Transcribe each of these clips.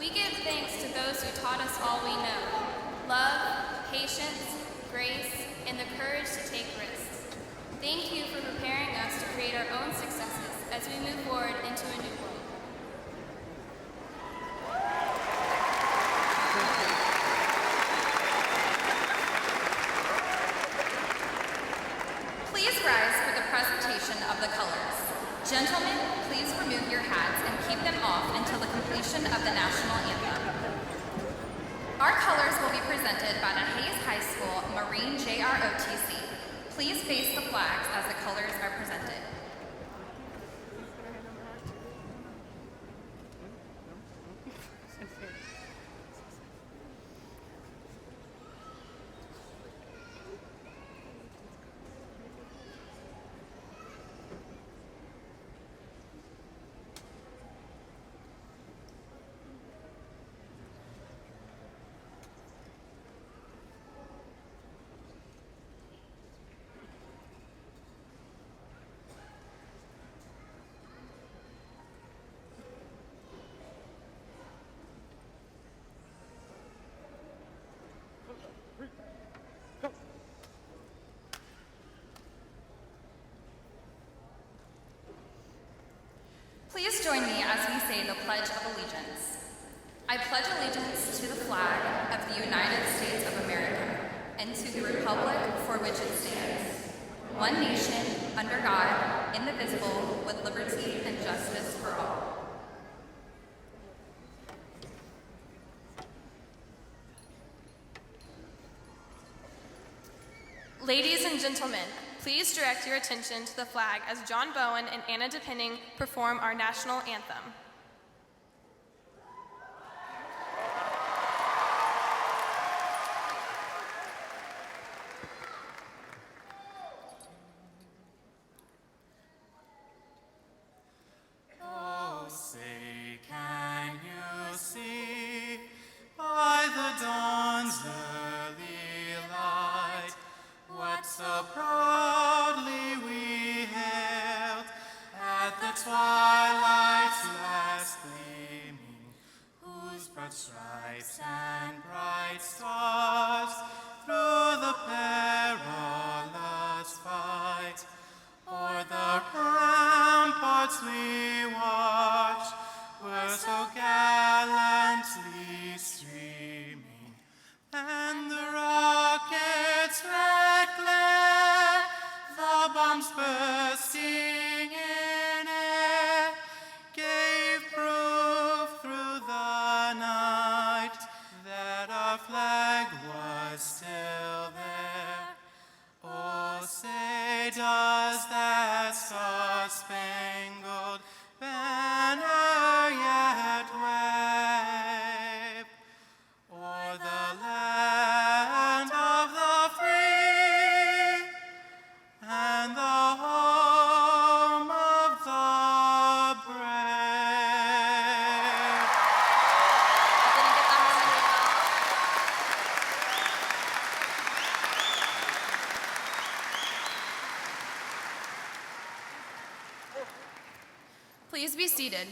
We give thanks to those who taught us all we know: love, patience, grace, and the courage to take risks. Thank you for preparing us to create our own successes as we move forward into a new world. Please rise for the presentation of the colors. Gentlemen, please remove your hats and keep them off until the completion of the national anthem. Our colors will be presented by the Hayes High School Marine JROTC. Please face the flags as the colors are presented. Please join me as we say the Pledge of Allegiance. I pledge allegiance to the flag of the United States of America and to the republic for which it stands, one nation, under God, indivisible, with liberty and justice for all. Ladies and gentlemen, please direct your attention to the flag as John Bowen and Anna DePenning perform our national anthem. Oh, say, can you see by the dawn's early light what so proudly we hailed at the twilight's last gleaming, whose broad stripes and bright stars through the perilous fight o'er the ramparts we watched were so gallantly streaming, and the rocket's red glare, the bombs bursting in air, gave proof through the night that our flag was still there. Oh, say, does that star-spangled banner yet wave o'er the land of the free and the home of the brave? Didn't get that one in. Please be seated.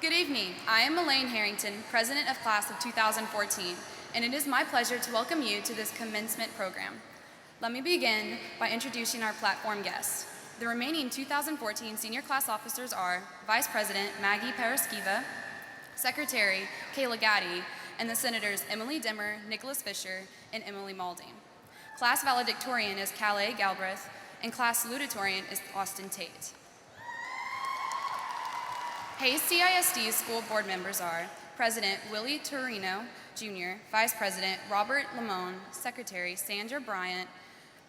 Good evening. I am Elaine Harrington, President of Class of 2014, and it is my pleasure to welcome you to this commencement program. Let me begin by introducing our platform guests. The remaining 2014 senior class officers are Vice President Maggie Paraskiva, Secretary Kayla Gaddy, and the Senators Emily Dimmer, Nicholas Fisher, and Emily Malding. Class Valedictorian is Calais Galbraith, and Class Salutatorian is Austin Tate. Hayes CISD school board members are President Willie Torino Jr., Vice President Robert Lamone, Secretary Sandra Bryant,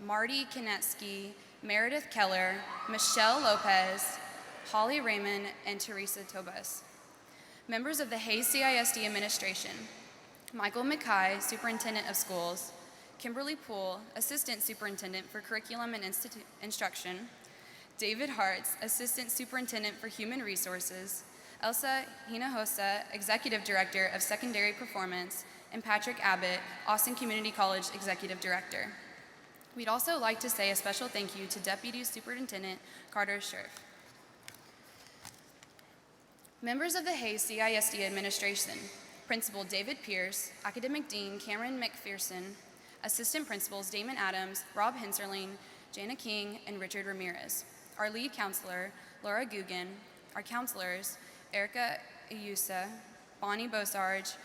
Marty Kinetsky, Meredith Keller, Michelle Lopez, Holly Raymond, and Teresa Tobus. Members of the Hayes CISD administration: Michael McKay, Superintendent of Schools; Kimberly Poole, Assistant Superintendent for Curriculum and Instruction; David Hartz, Assistant Superintendent for Human Resources; Elsa Hinojosa, Executive Director of Secondary Performance, and Patrick Abbott, Austin Community College Executive Director. We'd also like to say a special thank you to Deputy Superintendent Carter Scherf. Members of the Hayes CISD Administration, Principal David Pierce, Academic Dean Cameron McPherson, Assistant Principals Damon Adams, Rob Henserling, Jana King, and Richard Ramirez. Our lead counselor, Laura Guggen. Our counselors, Erica Ayusa, Bonnie Bosarge,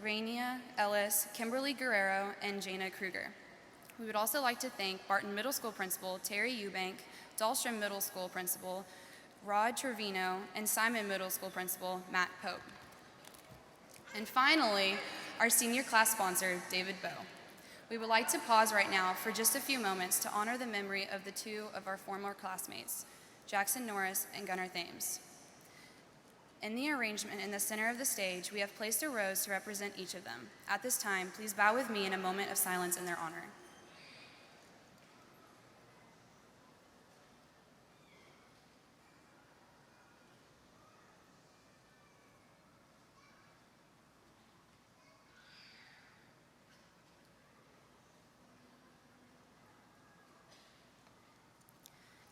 Rainia Ellis, Kimberly Guerrero, and Jana Kruger. We would also like to thank Barton Middle School Principal Terry Eubank, Dahlstrom Middle School Principal Rod Trevino, and Simon Middle School Principal Matt Pope. And finally, our senior class sponsor, David Bowe. We would like to pause right now for just a few moments to honor the memory of the two of our former classmates, Jackson Norris and Gunnar Thames. In the arrangement in the center of the stage, we have placed a rose to represent each of them. At this time, please bow with me in a moment of silence in their honor.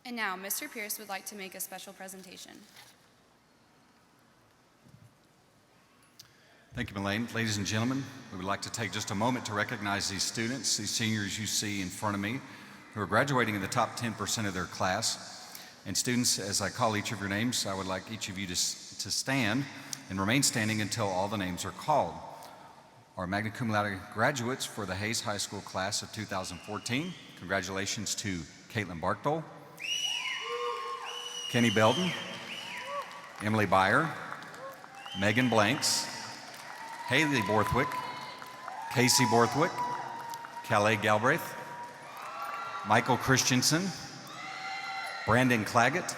And now, Mr. Pierce would like to make a special presentation. Thank you, Melaine. Ladies and gentlemen, we would like to take just a moment to recognize these students, these seniors you see in front of me, who are graduating in the top 10% of their class. And students, as I call each of your names, I would like each of you to stand and remain standing until all the names are called. Our magna cum laude graduates for the Hayes High School class of 2014, congratulations to Caitlin Barkdole, Kenny Belden, Emily Byer, Megan Blanks, Haley Borthwick, Casey Borthwick, Calais Galbraith, Michael Christensen, Brandon Claggett,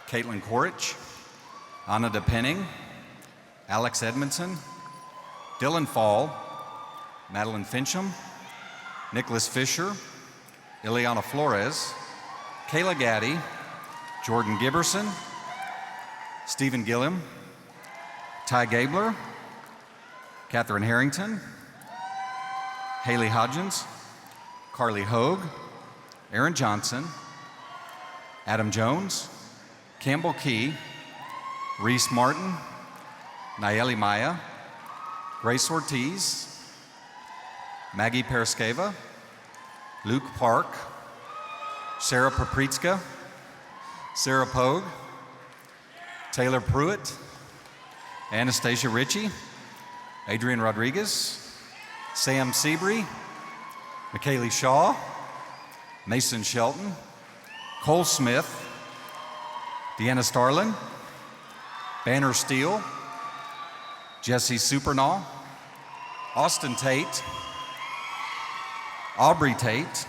Caitlin Quaritch, Anna DePenning, Alex Edmondson, Dylan Fall, Madeline Fincham, Nicholas Fisher, Ileana Flores, Kayla Gaddy, Jordan Giberson, Stephen Gilliam, Ty Gabler, Catherine Harrington, Haley Hodgins, Carly Hogue, Aaron Johnson, Adam Jones, Campbell Key, Reese Martin, Nayeli Maya, Grace Ortiz, Maggie Paraskeva, Luke Park, Sarah Papritska, Sarah Pogue, Taylor Pruitt, Anastasia Ritchie, Adrian Rodriguez, Sam Seabury, McKaylee Shaw, Mason Shelton, Cole Smith, Deanna Starlin, Banner Steele, Jesse Supernaw, Austin Tate, Aubrey Tate,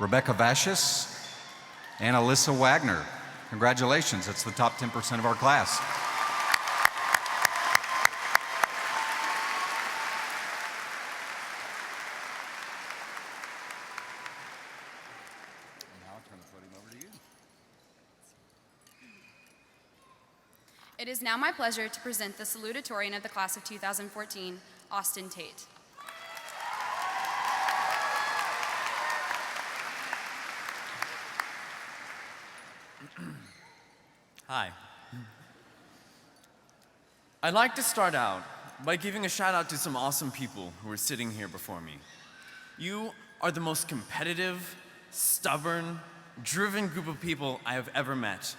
Rebecca Vashis, and Alyssa Wagner. Congratulations, that's the top 10% of our class. Now I'll turn the podium over to you. It is now my pleasure to present the Salutatorian of the class of 2014, Austin Tate. Hi. I'd like to start out by giving a shout out to some awesome people who are sitting here before me. You are the most competitive, stubborn, driven group of people I have ever met,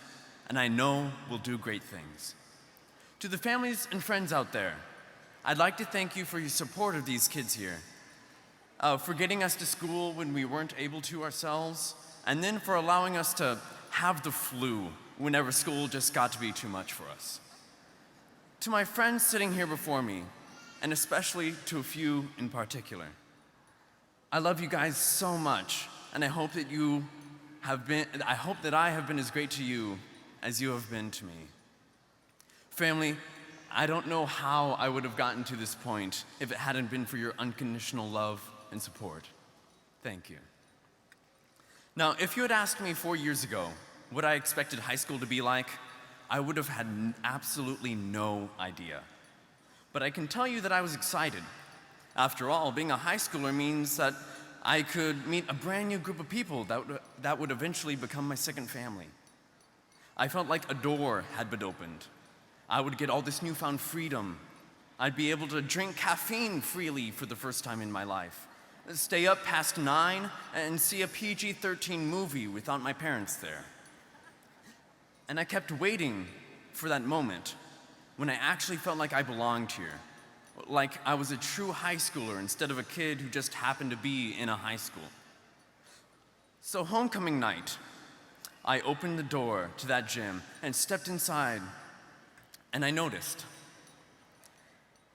and I know will do great things. To the families and friends out there, I'd like to thank you for your support of these kids here, for getting us to school when we weren't able to ourselves, and then for allowing us to have the flu whenever school just got to be too much for us. To my friends sitting here before me, and especially to a few in particular, I love you guys so much, and I hope that I have been as great to you as you have been to me. Family, I don't know how I would have gotten to this point if it hadn't been for your unconditional love and support. Thank you. Now, if you had asked me 4 years ago what I expected high school to be like, I would have had absolutely no idea. But I can tell you that I was excited. After all, being a high schooler means that I could meet a brand new group of people that would eventually become my second family. I felt like a door had been opened. I would get all this newfound freedom. I'd be able to drink caffeine freely for the first time in my life, stay up past 9 and see a PG-13 movie without my parents there. And I kept waiting for that moment when I actually felt like I belonged here, like I was a true high schooler instead of a kid who just happened to be in a high school. So homecoming night, I opened the door to that gym and stepped inside, and I noticed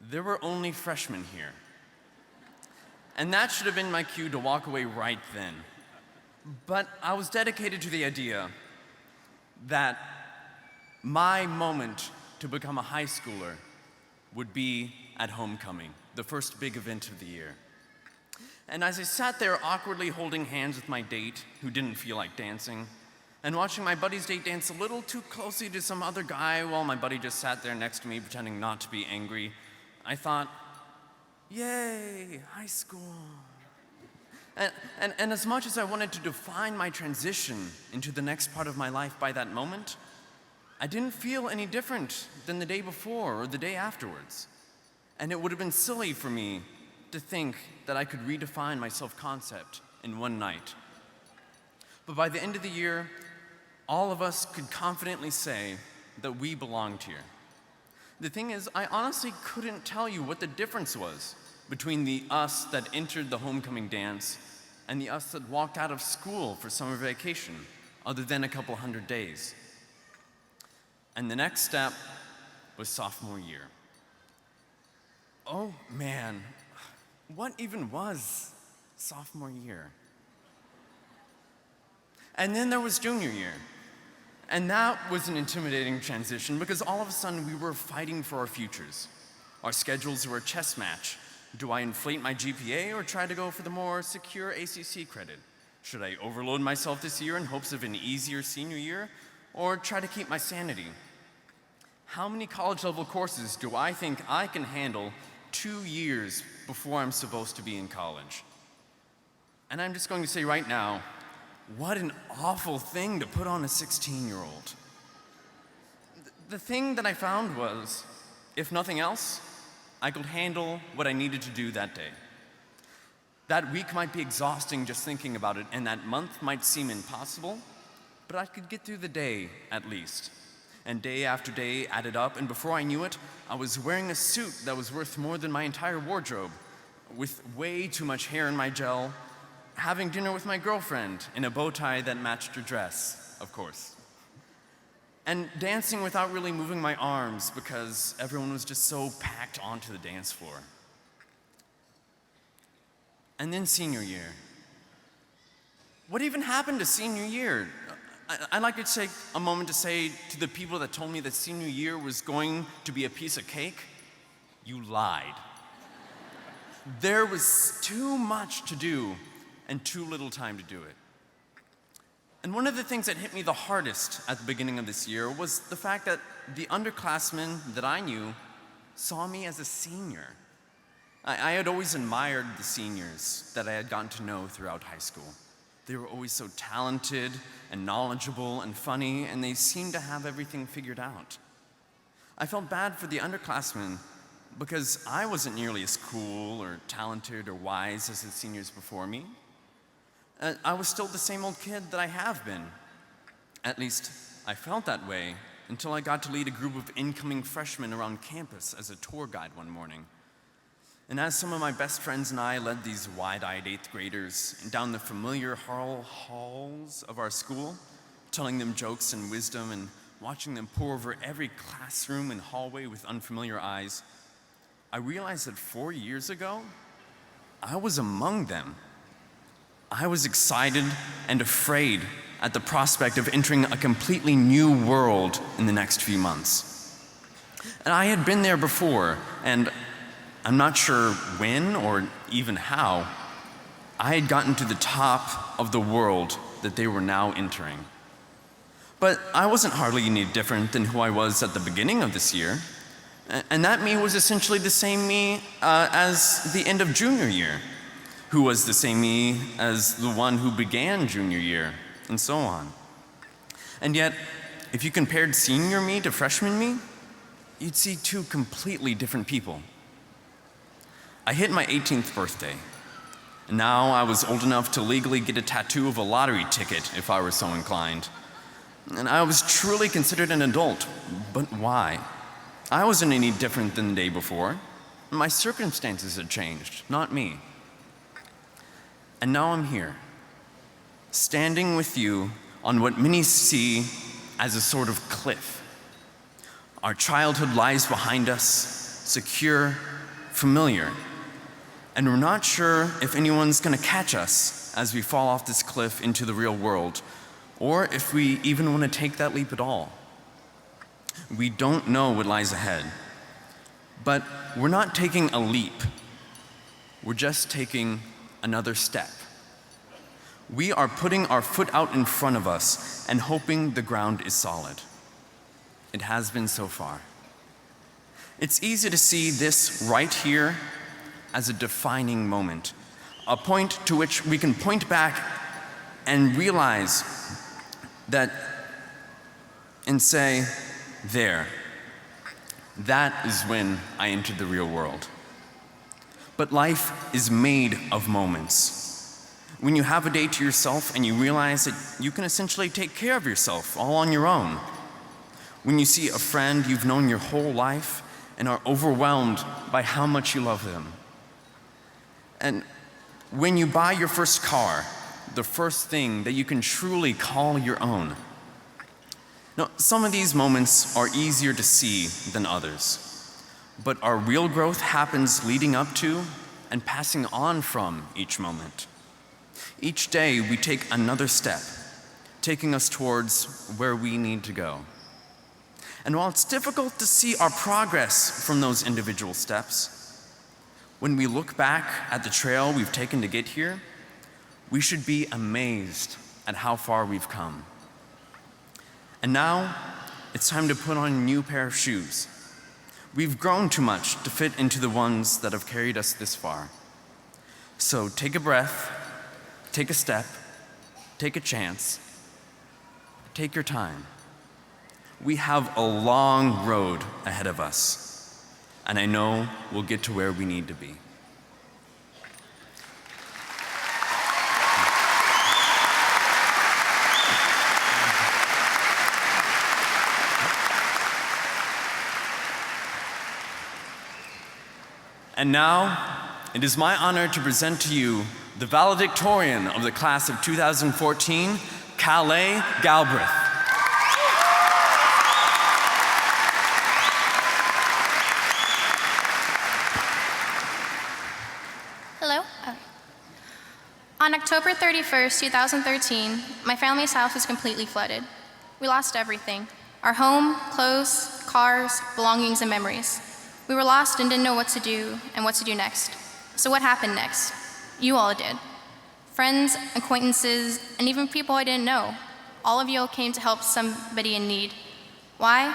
there were only freshmen here. And that should have been my cue to walk away right then. But I was dedicated to the idea that my moment to become a high schooler would be at homecoming, the first big event of the year. And as I sat there awkwardly holding hands with my date, who didn't feel like dancing, and watching my buddy's date dance a little too closely to some other guy while my buddy just sat there next to me pretending not to be angry, I thought, yay, high school. And as much as I wanted to define my transition into the next part of my life by that moment, I didn't feel any different than the day before or the day afterwards. And it would have been silly for me to think that I could redefine my self-concept in one night. But by the end of the year, all of us could confidently say that we belonged here. The thing is, I honestly couldn't tell you what the difference was between the us that entered the homecoming dance and the us that walked out of school for summer vacation, other than a couple hundred days. And the next step was sophomore year. Oh man, what even was sophomore year? And then there was junior year. And that was an intimidating transition because all of a sudden we were fighting for our futures. Our schedules were a chess match. Do I inflate my GPA or try to go for the more secure ACC credit? Should I overload myself this year in hopes of an easier senior year or try to keep my sanity? How many college-level courses do I think I can handle 2 years before I'm supposed to be in college? And I'm just going to say right now, what an awful thing to put on a 16-year-old. The thing that I found was, if nothing else, I could handle what I needed to do that day. That week might be exhausting just thinking about it, and that month might seem impossible, but I could get through the day at least. And day after day added up, and before I knew it, I was wearing a suit that was worth more than my entire wardrobe, with way too much hair in my gel, having dinner with my girlfriend in a bow tie that matched her dress, of course. And dancing without really moving my arms because everyone was just so packed onto the dance floor. And then senior year. What even happened to senior year? I'd like to take a moment to say to the people that told me that senior year was going to be a piece of cake, you lied. There was too much to do and too little time to do it. And one of the things that hit me the hardest at the beginning of this year was the fact that the underclassmen that I knew saw me as a senior. I had always admired the seniors that I had gotten to know throughout high school. They were always so talented and knowledgeable and funny, and they seemed to have everything figured out. I felt bad for the underclassmen because I wasn't nearly as cool or talented or wise as the seniors before me. I was still the same old kid that I have been. At least, I felt that way until I got to lead a group of incoming freshmen around campus as a tour guide one morning. And as some of my best friends and I led these wide-eyed 8th graders down the familiar halls of our school, telling them jokes and wisdom and watching them pore over every classroom and hallway with unfamiliar eyes, I realized that 4 years ago, I was among them. I was excited and afraid at the prospect of entering a completely new world in the next few months. And I had been there before, and I'm not sure when or even how, I had gotten to the top of the world that they were now entering. But I wasn't hardly any different than who I was at the beginning of this year. And that me was essentially the same me as the end of junior year, who was the same me as the one who began junior year, and so on. And yet, if you compared senior me to freshman me, you'd see two completely different people. I hit my 18th birthday, and now I was old enough to legally get a tattoo of a lottery ticket if I were so inclined. And I was truly considered an adult, but why? I wasn't any different than the day before. My circumstances had changed, not me. And now I'm here, standing with you on what many see as a sort of cliff. Our childhood lies behind us, secure, familiar, and we're not sure if anyone's gonna catch us as we fall off this cliff into the real world, or if we even want to take that leap at all. We don't know what lies ahead, but we're not taking a leap. We're just taking another step. We are putting our foot out in front of us and hoping the ground is solid. It has been so far. It's easy to see this right here as a defining moment, a point to which we can point back and realize that and say, there, that is when I entered the real world. But life is made of moments. When you have a day to yourself and you realize that you can essentially take care of yourself all on your own. When you see a friend you've known your whole life and are overwhelmed by how much you love them. And when you buy your first car, the first thing that you can truly call your own. Now, some of these moments are easier to see than others, but our real growth happens leading up to and passing on from each moment. Each day we take another step, taking us towards where we need to go. And while it's difficult to see our progress from those individual steps, when we look back at the trail we've taken to get here, we should be amazed at how far we've come. And now, it's time to put on a new pair of shoes. We've grown too much to fit into the ones that have carried us this far. So take a breath, take a step, take a chance, take your time. We have a long road ahead of us, and I know we'll get to where we need to be. And now, it is my honor to present to you the valedictorian of the class of 2014, Calais Galbraith. Hello. On October 31st, 2013, my family's house was completely flooded. We lost everything: our home, clothes, cars, belongings, and memories. We were lost and didn't know what to do and what to do next. So what happened next? You all did. Friends, acquaintances, and even people I didn't know. All of you came to help somebody in need. Why?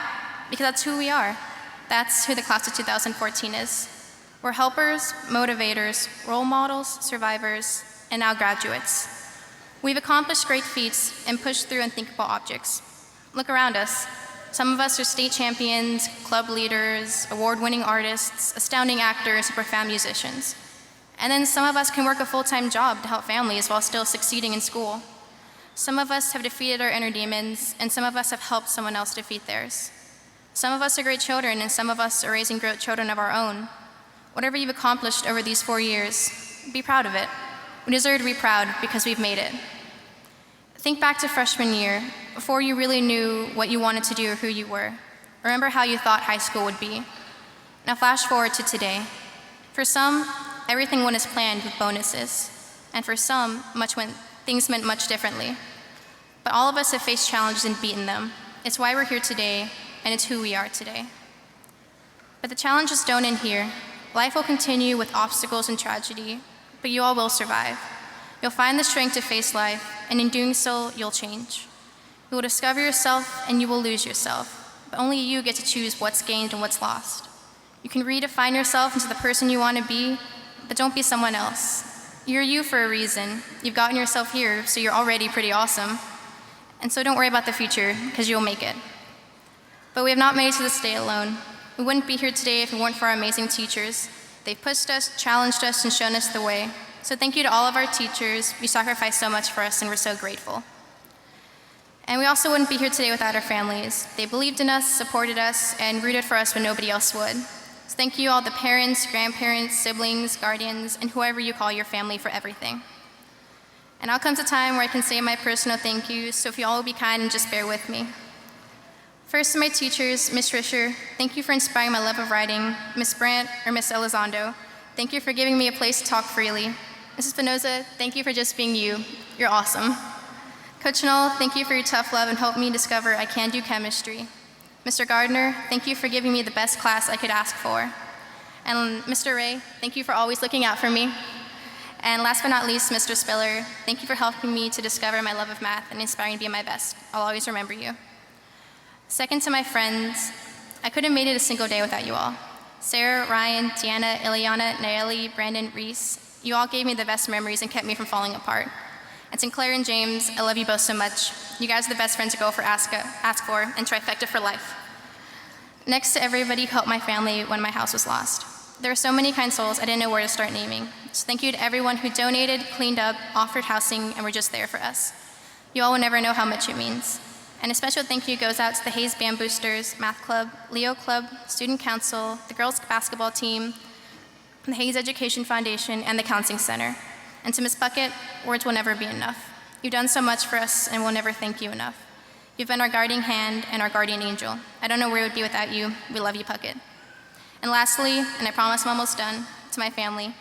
Because that's who we are. That's who the class of 2014 is. We're helpers, motivators, role models, survivors, and now graduates. We've accomplished great feats and pushed through unthinkable objects. Look around us. Some of us are state champions, club leaders, award-winning artists, astounding actors, and profound musicians. And then some of us can work a full-time job to help families while still succeeding in school. Some of us have defeated our inner demons, and some of us have helped someone else defeat theirs. Some of us are great children, and some of us are raising great children of our own. Whatever you've accomplished over these 4 years, be proud of it. We deserve to be proud because we've made it. Think back to freshman year, before you really knew what you wanted to do or who you were. Remember how you thought high school would be. Now flash forward to today. For some, everything went as planned with bonuses. And for some, things meant much differently. But all of us have faced challenges and beaten them. It's why we're here today, and it's who we are today. But the challenges don't end here. Life will continue with obstacles and tragedy, but you all will survive. You'll find the strength to face life, and in doing so, you'll change. You will discover yourself and you will lose yourself, but only you get to choose what's gained and what's lost. You can redefine yourself into the person you want to be, but don't be someone else. You're you for a reason. You've gotten yourself here, so you're already pretty awesome. And so don't worry about the future, because you'll make it. But we have not made it to this day alone. We wouldn't be here today if it weren't for our amazing teachers. They've pushed us, challenged us, and shown us the way. So thank you to all of our teachers. You sacrificed so much for us, and we're so grateful. And we also wouldn't be here today without our families. They believed in us, supported us, and rooted for us when nobody else would. So thank you all the parents, grandparents, siblings, guardians, and whoever you call your family for everything. And now comes a time where I can say my personal thank yous, so if you all will be kind and just bear with me. First to my teachers, Ms. Risher, thank you for inspiring my love of writing. Ms. Brandt or Ms. Elizondo, thank you for giving me a place to talk freely. Mrs. Spinoza, thank you for just being you. You're awesome. Coach Knoll, thank you for your tough love and helped me discover I can do chemistry. Mr. Gardner, thank you for giving me the best class I could ask for. And Mr. Ray, thank you for always looking out for me. And last but not least, Mr. Spiller, thank you for helping me to discover my love of math and inspiring me to be my best. I'll always remember you. Second to my friends, I couldn't have made it a single day without you all. Sarah, Ryan, Deanna, Ileana, Nayeli, Brandon, Reese, you all gave me the best memories and kept me from falling apart. And Sinclair and James, I love you both so much. You guys are the best friends to go for ask for, and trifecta for life. Next to everybody who helped my family when my house was lost. There are so many kind souls I didn't know where to start naming. So thank you to everyone who donated, cleaned up, offered housing, and were just there for us. You all will never know how much it means. And a special thank you goes out to the Hayes Band Boosters, Math Club, Leo Club, Student Council, the girls basketball team, the Hayes Education Foundation, and the Counseling Center. And to Ms. Puckett, words will never be enough. You've done so much for us, and we'll never thank you enough. You've been our guardian hand and our guardian angel. I don't know where it would be without you. We love you, Puckett. And lastly, and I promise I'm almost done, to my family.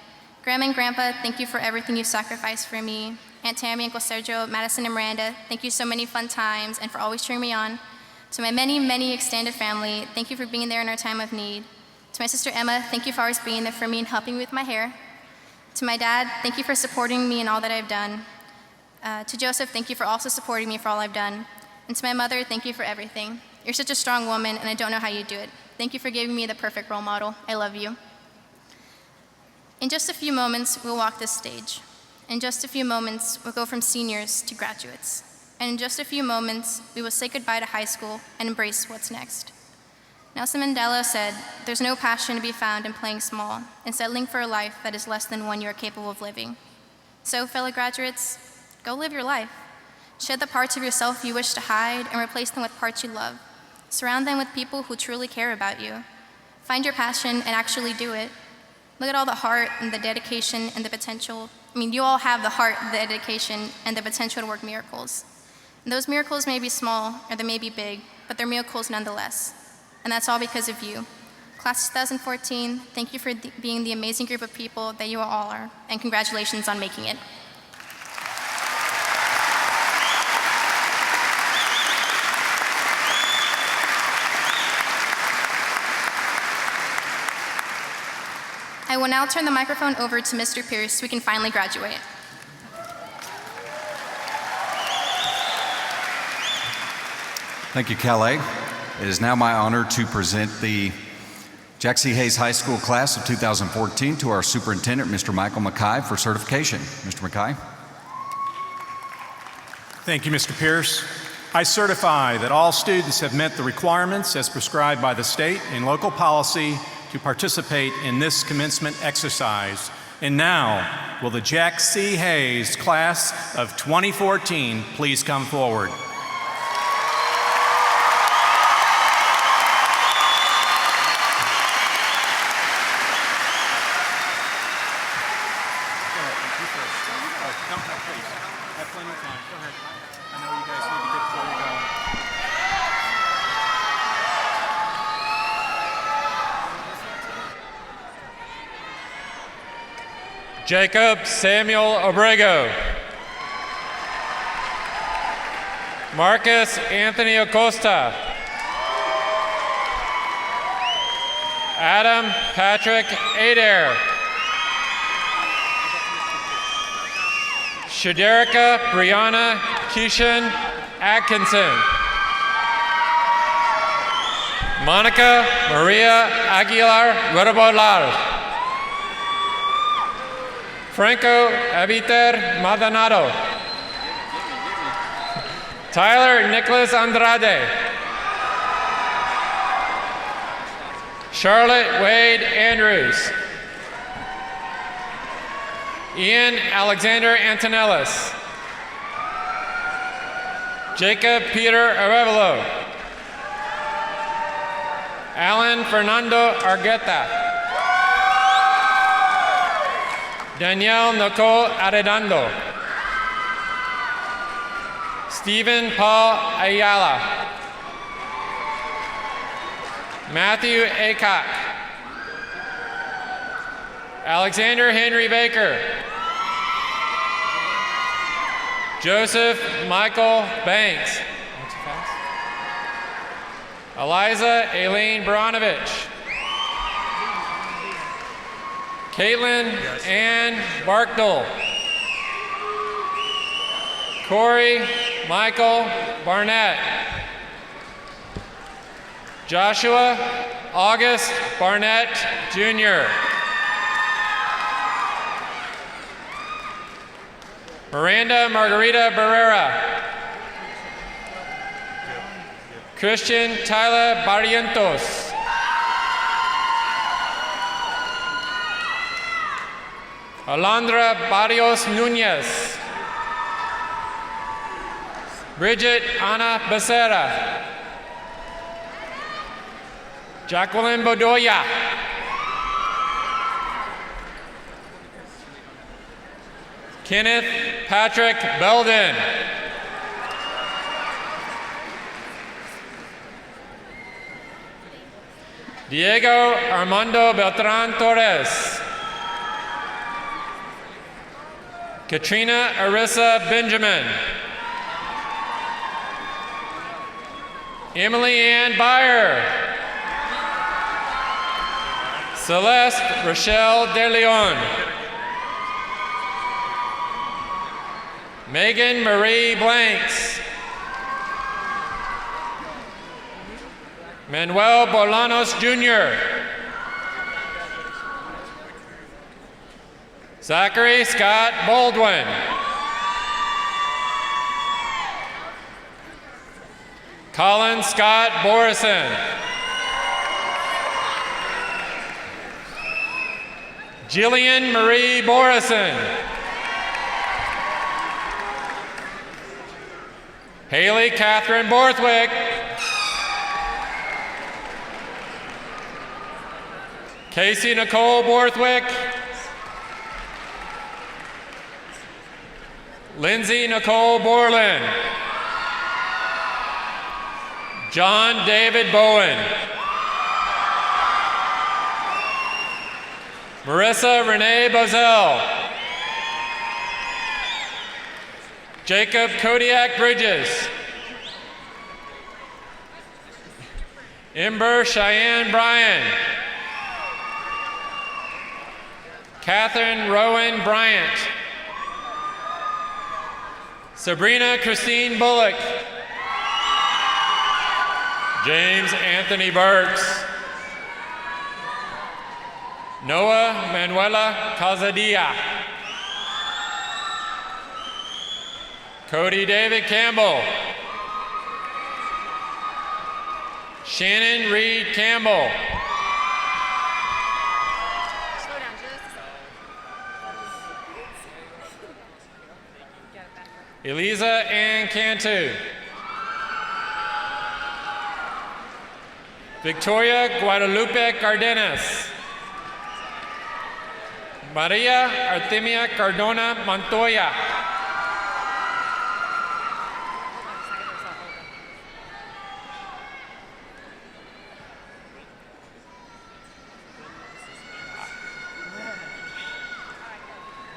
Grandma and Grandpa, thank you for everything you've sacrificed for me. Aunt Tammy, Uncle Sergio, Madison, and Miranda, thank you so many fun times and for always cheering me on. To my many, many extended family, thank you for being there in our time of need. To my sister Emma, thank you for always being there for me and helping me with my hair. To my dad, thank you for supporting me in all that I've done. To Joseph, thank you for also supporting me for all I've done. And to my mother, thank you for everything. You're such a strong woman, and I don't know how you do it. Thank you for giving me the perfect role model. I love you. In just a few moments, we'll walk this stage. In just a few moments, we'll go from seniors to graduates. And in just a few moments, we will say goodbye to high school and embrace what's next. Nelson Mandela said, "There's no passion to be found in playing small and settling for a life that is less than one you are capable of living." So, fellow graduates, go live your life. Shed the parts of yourself you wish to hide and replace them with parts you love. Surround them with people who truly care about you. Find your passion and actually do it. Look at all the heart and the dedication and the potential. You all have the heart, the dedication, and the potential to work miracles. And those miracles may be small or they may be big, but they're miracles nonetheless. And that's all because of you. Class 2014, thank you for being the amazing group of people that you all are, and congratulations on making it. I will now turn the microphone over to Mr. Pierce so we can finally graduate. Thank you, Calais. It is now my honor to present the Jack C. Hayes High School class of 2014 to our superintendent, Mr. Michael Mackay, for certification. Mr. Mackay. Thank you, Mr. Pierce. I certify that all students have met the requirements as prescribed by the state and local policy to participate in this commencement exercise. And now, will the Jack C. Hayes class of 2014 please come forward? Jacob Samuel Abrego. Marcus Anthony Acosta. Adam Patrick Adair. Shaderica Brianna Keishan Atkinson. Monica Maria Aguilar Verbolar. Franco Abiter Maldonado. Tyler Nicholas Andrade. Charlotte Wade Andrews. Ian Alexander Antonellis. Jacob Peter Arevalo. Alan Fernando Argueta. Danielle Nicole Arredondo. Stephen Paul Ayala. Matthew Acock. Alexander Henry Baker. Joseph Michael Banks. Eliza Aileen Baranovich. Caitlin Ann Barkdale. Corey Michael Barnett. Joshua August Barnett, Jr. Miranda Margarita Barrera. Christian Tyler Barrientos. Alondra Barrios Nunez. Bridget Ana Becerra. Jacqueline Bodoya. Kenneth Patrick Belden. Diego Armando Beltran Torres. Katrina Arissa Benjamin. Emily Ann Byer. Celeste Rochelle De Leon. Megan Marie Blanks. Manuel Bolanos Jr. Zachary Scott Baldwin. Colin Scott Borison. Jillian Marie Borison. Haley Catherine Borthwick. Casey Nicole Borthwick. Lindsay Nicole Borland. John David Bowen. Marissa Renee Bozell. Jacob Kodiak Bridges. Ember Cheyenne Bryan. Catherine Rowan Bryant. Sabrina Christine Bullock. James Anthony Burks. Noah Manuela Casadilla. Cody David Campbell. Shannon Reed Campbell. Eliza Ann Cantu. Victoria Guadalupe Cardenas. Maria Artemia Cardona Montoya.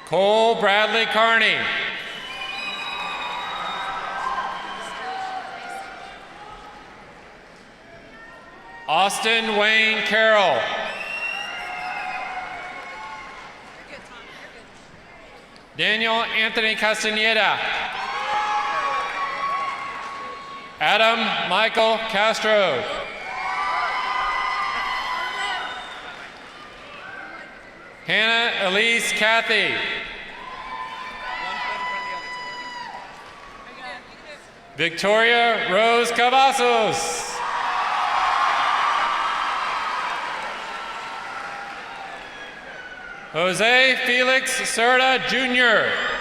Cole Bradley Carney. Austin Wayne Carroll. Daniel Anthony Castaneda. Adam Michael Castro. Hannah Elise Cathy. Victoria Rose Cavazos. Jose Felix Serta Jr.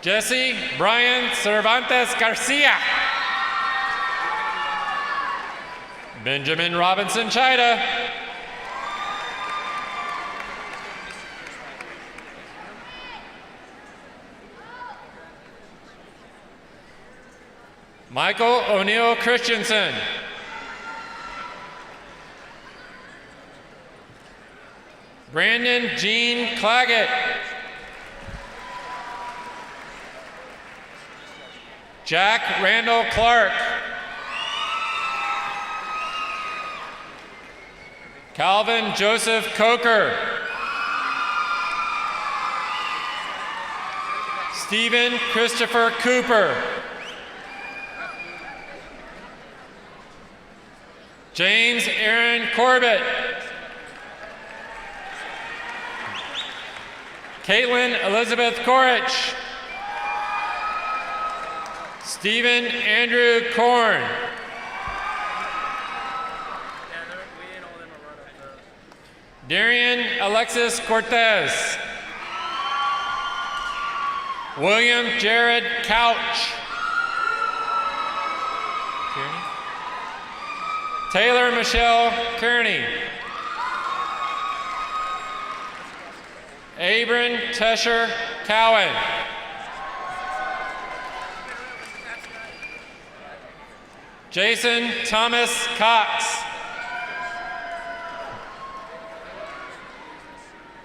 Jesse Brian Cervantes Garcia. Benjamin Robinson Chida. Michael O'Neill Christensen. Brandon Jean Claggett. Jack Randall Clark. Calvin Joseph Coker. Stephen Christopher Cooper. James Aaron Corbett. Caitlin Elizabeth Korich. Stephen Andrew Korn. Darian Alexis Cortez. William Jared Couch. Taylor Michelle Kearney. Abram Tesher Cowan. Jason Thomas Cox.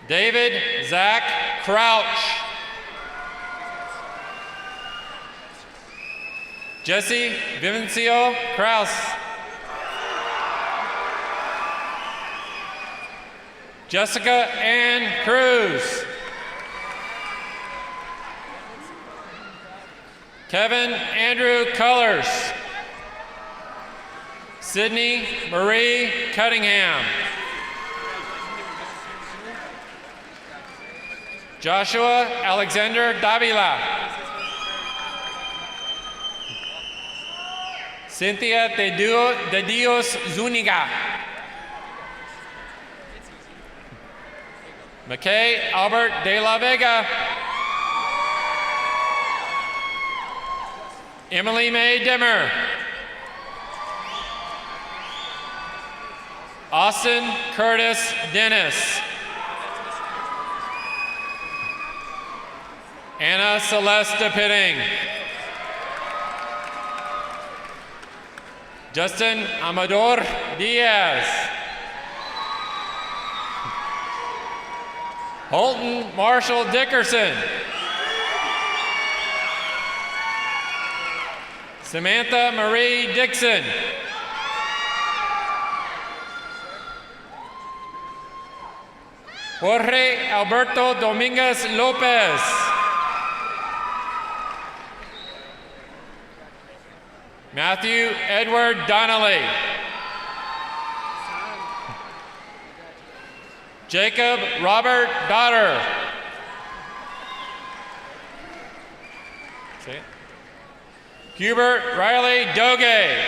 David Zach Crouch. Jesse Vivencio Kraus. Jessica Ann Cruz. Kevin Andrew Cullers. Sydney Marie Cunningham. Joshua Alexander Davila. Cynthia de Dios Zuniga. McKay Albert de la Vega. Emily Mae Dimmer. Austin Curtis Dennis. Anna Celeste Pitting. Justin Amador Diaz. Holton Marshall Dickerson. Samantha Marie Dixon. Jorge Alberto Dominguez Lopez. Matthew Edward Donnelly. Jacob Robert Dotter. Say it. Hubert Riley Doge.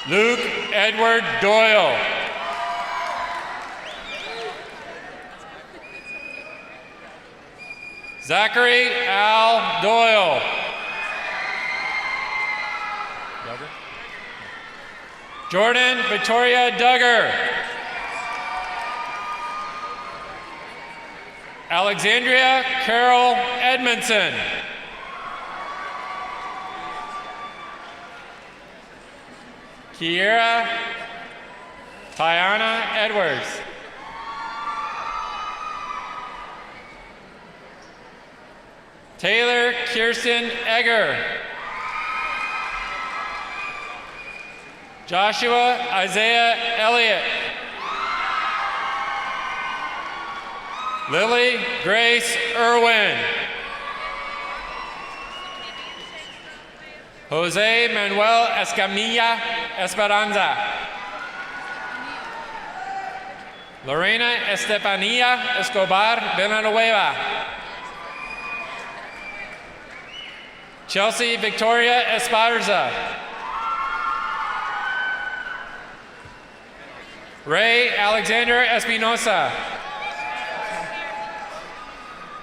Luke Edward Doyle. Zachary Al Doyle. Jordan Victoria Duggar. Alexandria Carol Edmondson. Kiera Tiana Edwards. Taylor Kirsten Egger. Joshua Isaiah Elliott. Lily Grace Irwin. Jose Manuel Escamilla Esperanza. Lorena Estefania Escobar Villanueva. Chelsea Victoria Esparza. Ray Alexander Espinosa.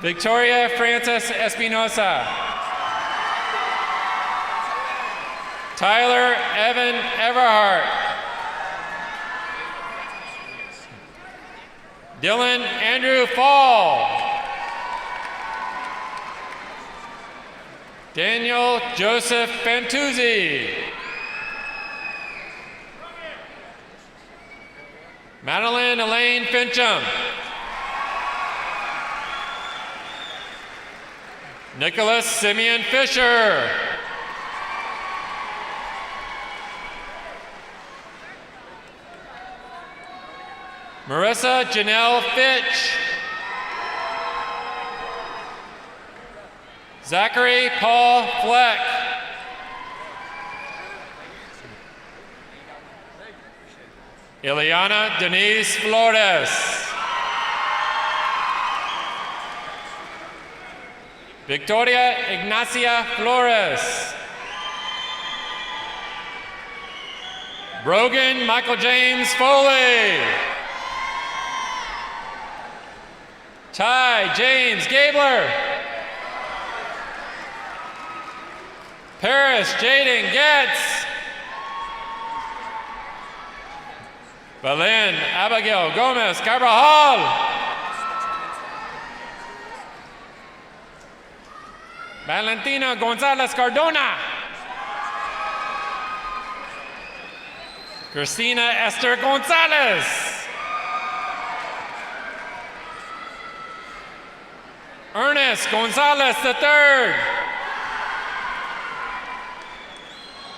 Victoria Frances Espinosa. Tyler Evan Everhart. Dylan Andrew Fall. Daniel Joseph Fantuzzi. Madeline Elaine Fincham. Nicholas Simeon Fisher. Marissa Janelle Fitch. Zachary Paul Fleck. Ileana Denise Flores. Victoria Ignacia Flores. Brogan Michael James Foley. Ty James Gabler. Paris Jaden Getz. Belen Abigail Gomez Carvajal. Valentina Gonzalez Cardona. Christina Esther Gonzalez. Ernest Gonzalez III.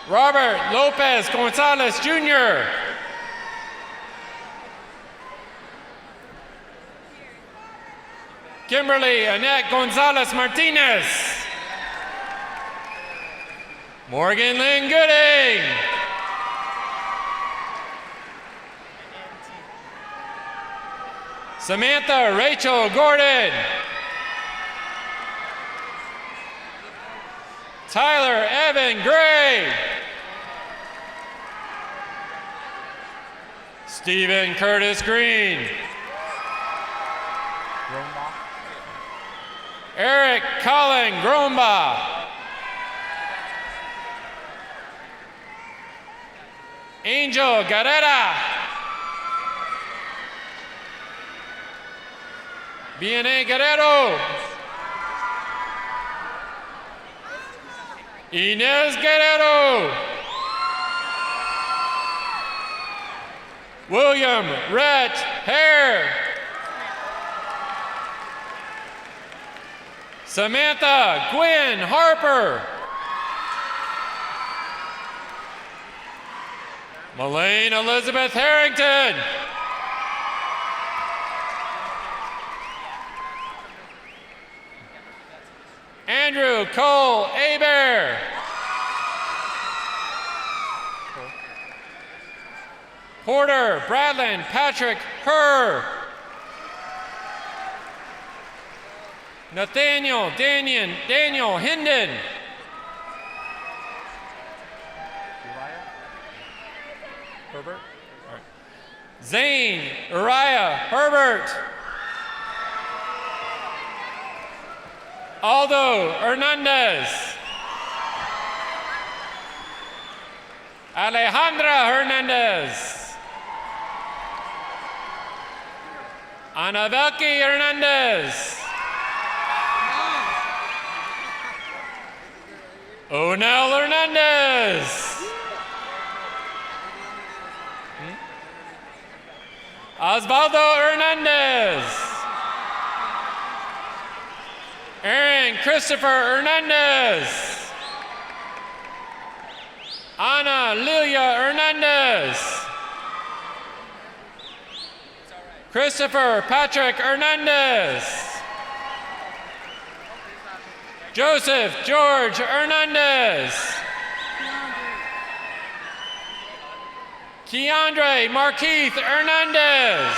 Robert Lopez Gonzalez Jr. Kimberly Annette Gonzalez Martinez. Morgan Lynn Gooding. Samantha Rachel Gordon. Tyler Evan Gray. Stephen Curtis Green. Eric Colin Gromba. Angel Garrera. BNA Guerrero. Inez Guerrero. William Rhett Hare. Samantha Gwen Harper. Melaine Elizabeth Harrington. Andrew Cole Aber. Porter Bradlin Patrick Herr. Nathaniel Daniel Hinden. Herbert. All right. Zane Uriah Herbert. Aldo Hernandez. Alejandra Hernandez. Anavelki Hernandez. Onel Hernandez. Osvaldo Hernandez. Aaron Christopher Hernandez. Ana Lilia Hernandez. Christopher Patrick Hernandez. Joseph George Hernandez. Keandre Markeith Hernandez.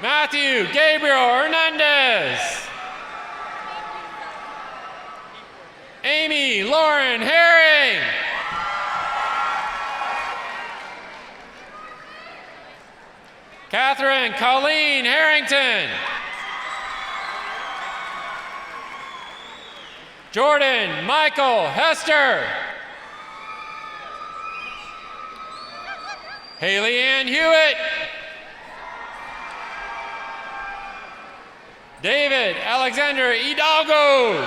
Matthew Gabriel Hernandez. Amy Lauren Herring. Catherine Colleen Harrington. Jordan Michael Hester. Haley Ann Hewitt. David Alexander Hidalgo.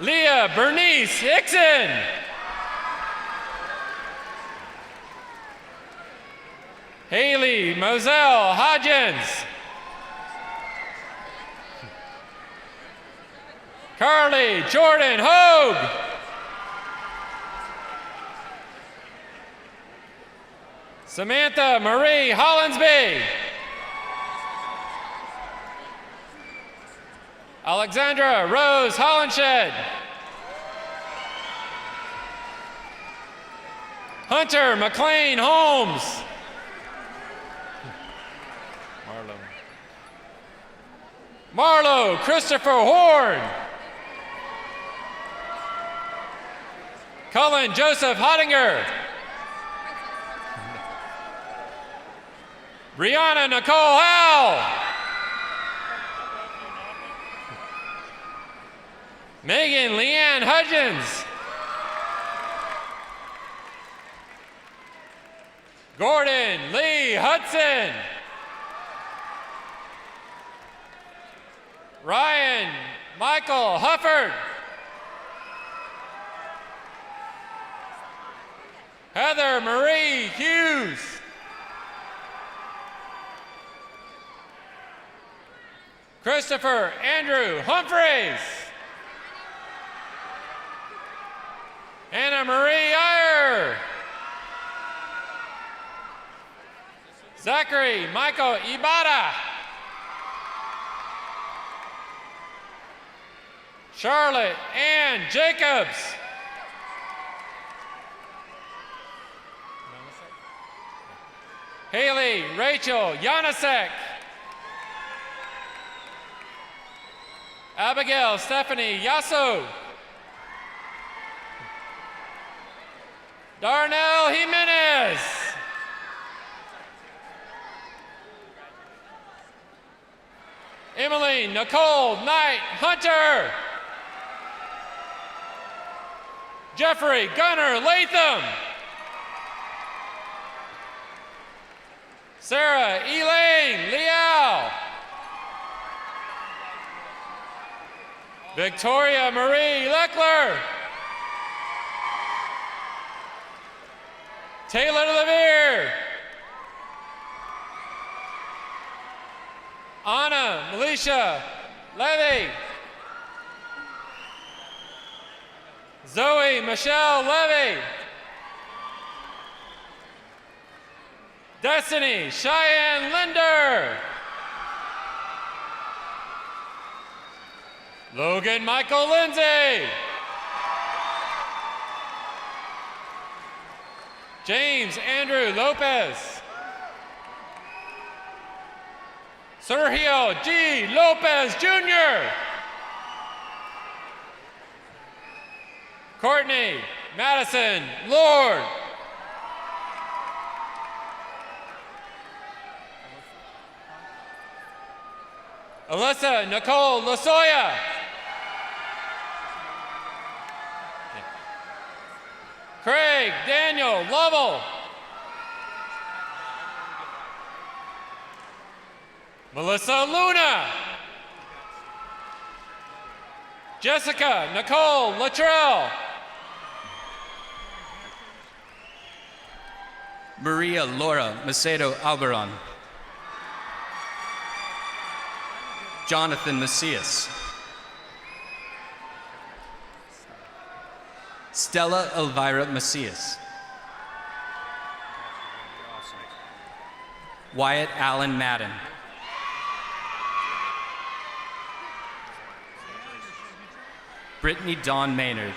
Leah Bernice Hickson. Haley Moselle Hodgins. Carly Jordan Hogue. Samantha Marie Hollinsby. Alexandra Rose Hollenshed. Hunter McLean Holmes. Marlo Christopher Horn. Cullen Joseph Hottinger. Brianna Nicole Howell. Megan Leanne Hudgens. Gordon Lee Hudson. Ryan Michael Hufford. Heather Marie Hughes. Christopher Andrew Humphreys. Anna Marie Iyer. Zachary Michael Ibada. Charlotte Ann Jacobs. Haley Rachel Janasek. Abigail Stephanie Yasso. Darnell Jimenez. Emily Nicole Knight Hunter. Jeffrey Gunnar Latham. Sarah Elaine Liao. Victoria Marie Leckler. Taylor Levere. Anna Militia Levy. Zoe Michelle Levy. Destiny Cheyenne Linder. Logan Michael Lindsay. James Andrew Lopez. Sergio G. Lopez Jr. Courtney Madison Lord. Alyssa Nicole Lasoya. Craig Daniel Lovell. Melissa Luna. Jessica Nicole Luttrell. Maria Laura Macedo Alberon. Jonathan Macias. Stella Elvira Macias. Wyatt Allen Madden. Brittany Dawn Maynard.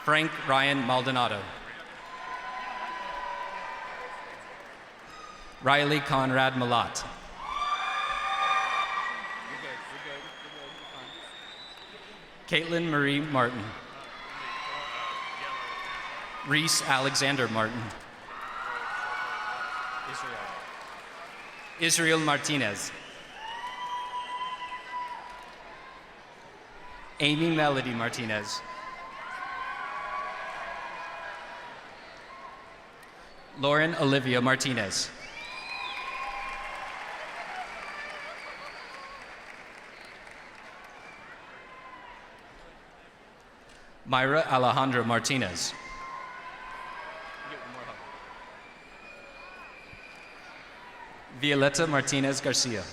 Frank Ryan Maldonado. Riley Conrad Malat. Caitlin Marie Martin. Reese Alexander Martin. Israel Martinez. Amy Melody Martinez. Lauren Olivia Martinez. Myra Alejandra Martinez. Violeta Martinez Garcia.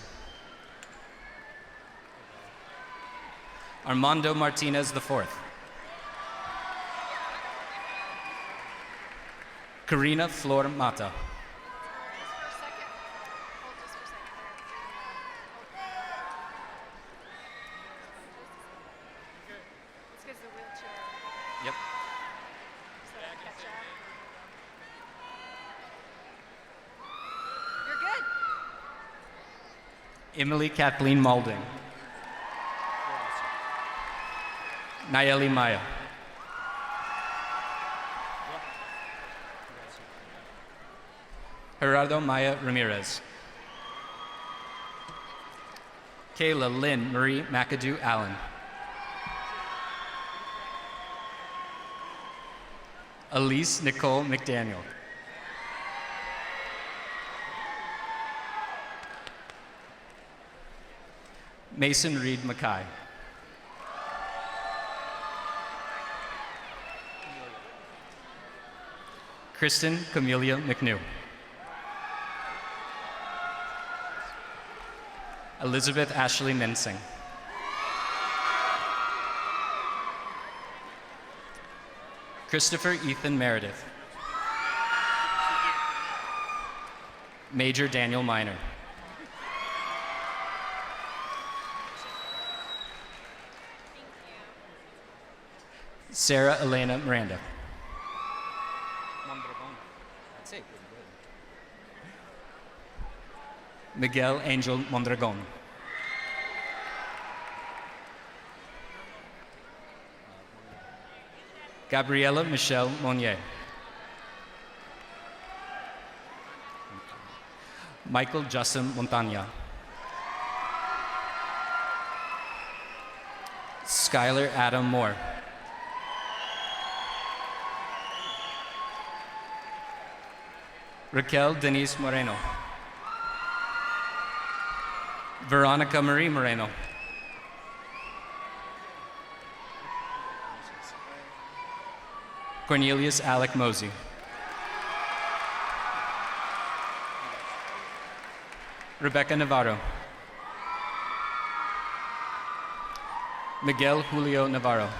Armando Martinez IV. Karina Flor Mata. Yep. You're good. Emily Kathleen Maulding. Nayeli Maya. Gerardo Maya Ramirez. Kayla Lynn Marie McAdoo Allen. Elise Nicole McDaniel. Mason Reed Mackay. Kristen Camelia McNew. Elizabeth Ashley Mensing. Christopher Ethan Meredith. Major Daniel Minor. Sarah Elena Miranda. Miguel Angel Mondragon. Gabriela Michelle Monnier. Michael Justin Montagna. Skylar Adam Moore. Raquel Denise Moreno. Veronica Marie Moreno. Cornelius Alec Mosey. Rebecca Navarro. Miguel Julio Navarro.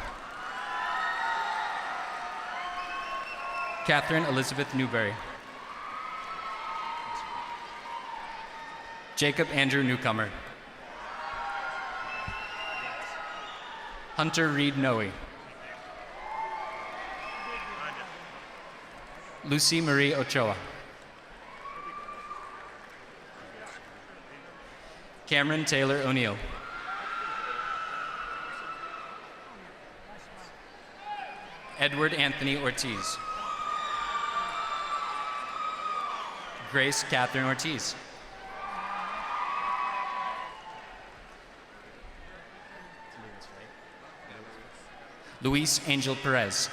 Catherine Elizabeth Newberry. Jacob Andrew Newcomer. Hunter Reed Noe. Lucy Marie Ochoa. Cameron Taylor O'Neill. Edward Anthony Ortiz. Grace Catherine Ortiz. Luis Angel Perez.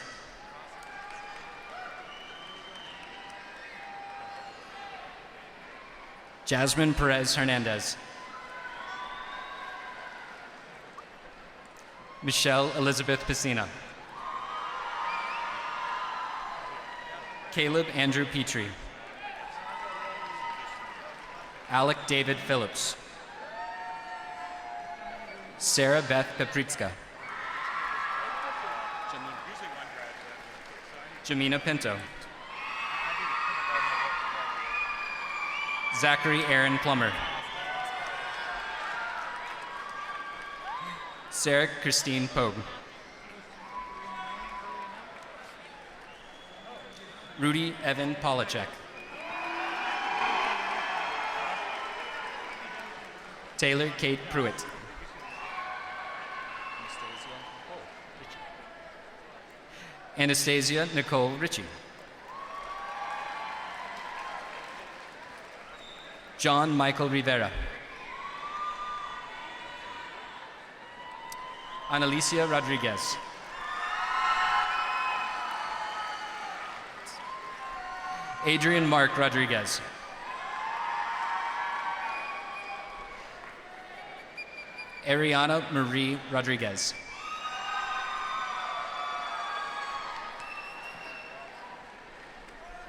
Jasmine Perez Hernandez. Michelle Elizabeth Piscina. Caleb Andrew Petrie. Alec David Phillips. Sarah Beth Papritska. Jamina Pinto. Zachary Aaron Plummer. Sarah Christine Pogue. Rudy Evan Polachek. Taylor Kate Pruitt. Anastasia Nicole Ritchie. John Michael Rivera. Analicia Rodriguez. Adrian Mark Rodriguez. Ariana Marie Rodriguez.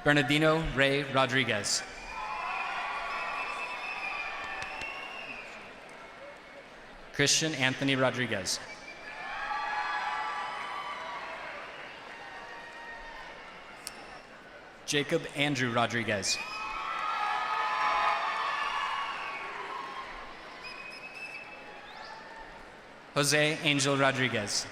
Bernardino Ray Rodriguez. Christian Anthony Rodriguez. Jacob Andrew Rodriguez. Jose Angel Rodriguez.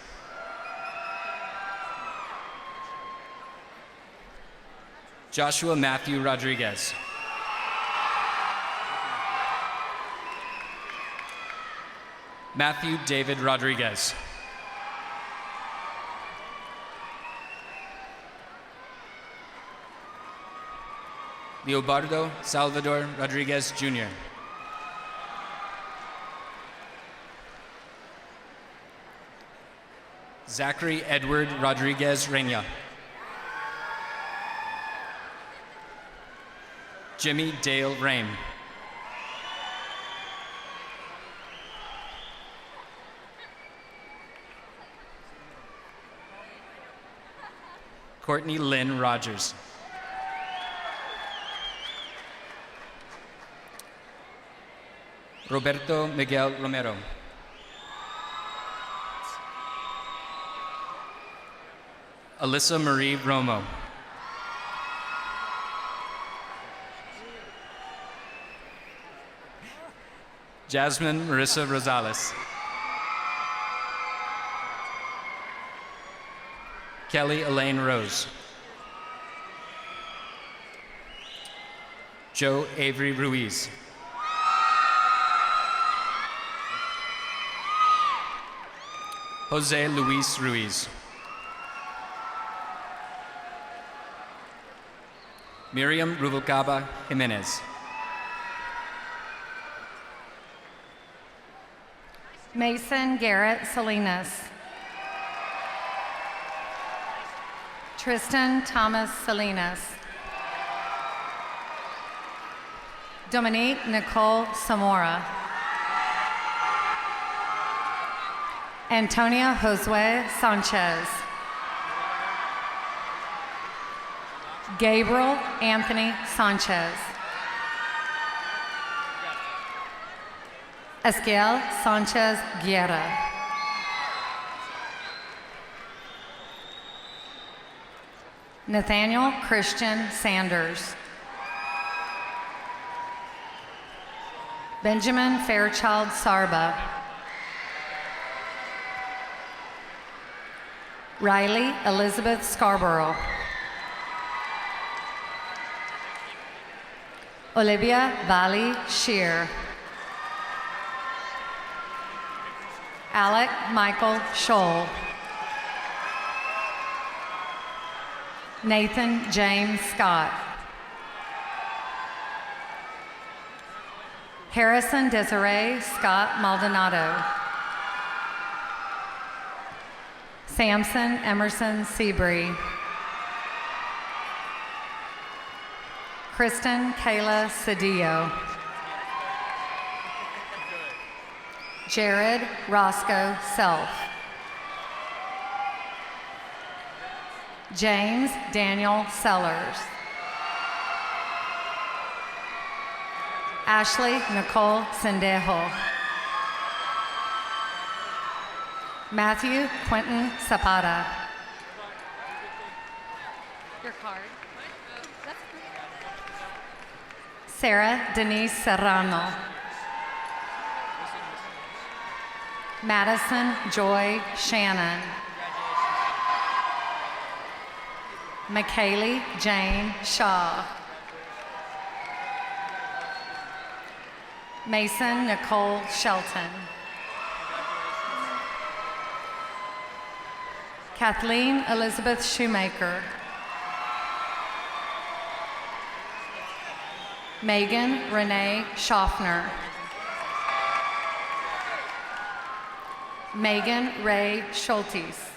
Joshua Matthew Rodriguez. Matthew David Rodriguez. Leobardo Salvador Rodriguez Jr. Zachary Edward Rodriguez Reina. Jimmy Dale Rame. Courtney Lynn Rogers. Roberto Miguel Romero. Alyssa Marie Romo. Jasmine Marissa Rosales. Kelly Elaine Rose. Joe Avery Ruiz. Jose Luis Ruiz. Miriam Rubalcaba Jimenez. Mason Garrett Salinas. Tristan Thomas Salinas. Dominique Nicole Zamora. Antonia Josue Sanchez. Gabriel Anthony Sanchez. Esquiel Sanchez Guerra. Nathaniel Christian Sanders. Benjamin Fairchild Sarba. Riley Elizabeth Scarborough. Olivia Valley Shear. Alec Michael Scholl. Nathan James Scott. Harrison Desiree Scott Maldonado. Samson Emerson Seabree. Kristen Kayla Cedillo. Jared Roscoe Self. James Daniel Sellers. Ashley Nicole Sendejo. Matthew Quentin Zapata. Your card. Sarah Denise Serrano. Madison Joy Shannon. McKaylee Jane Shaw. Mason Nicole Shelton. Kathleen Elizabeth Shoemaker. Megan Renee Schaffner. Megan Ray Schultes.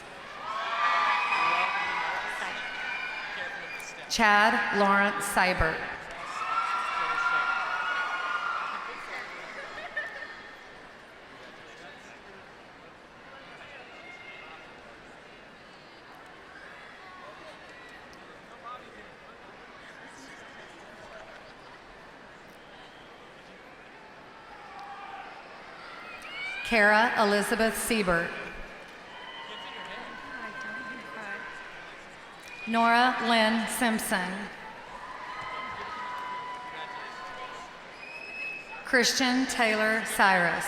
Chad Lawrence Seibert. Kara Elizabeth Siebert. Nora Lynn Simpson. Christian Taylor Cyrus.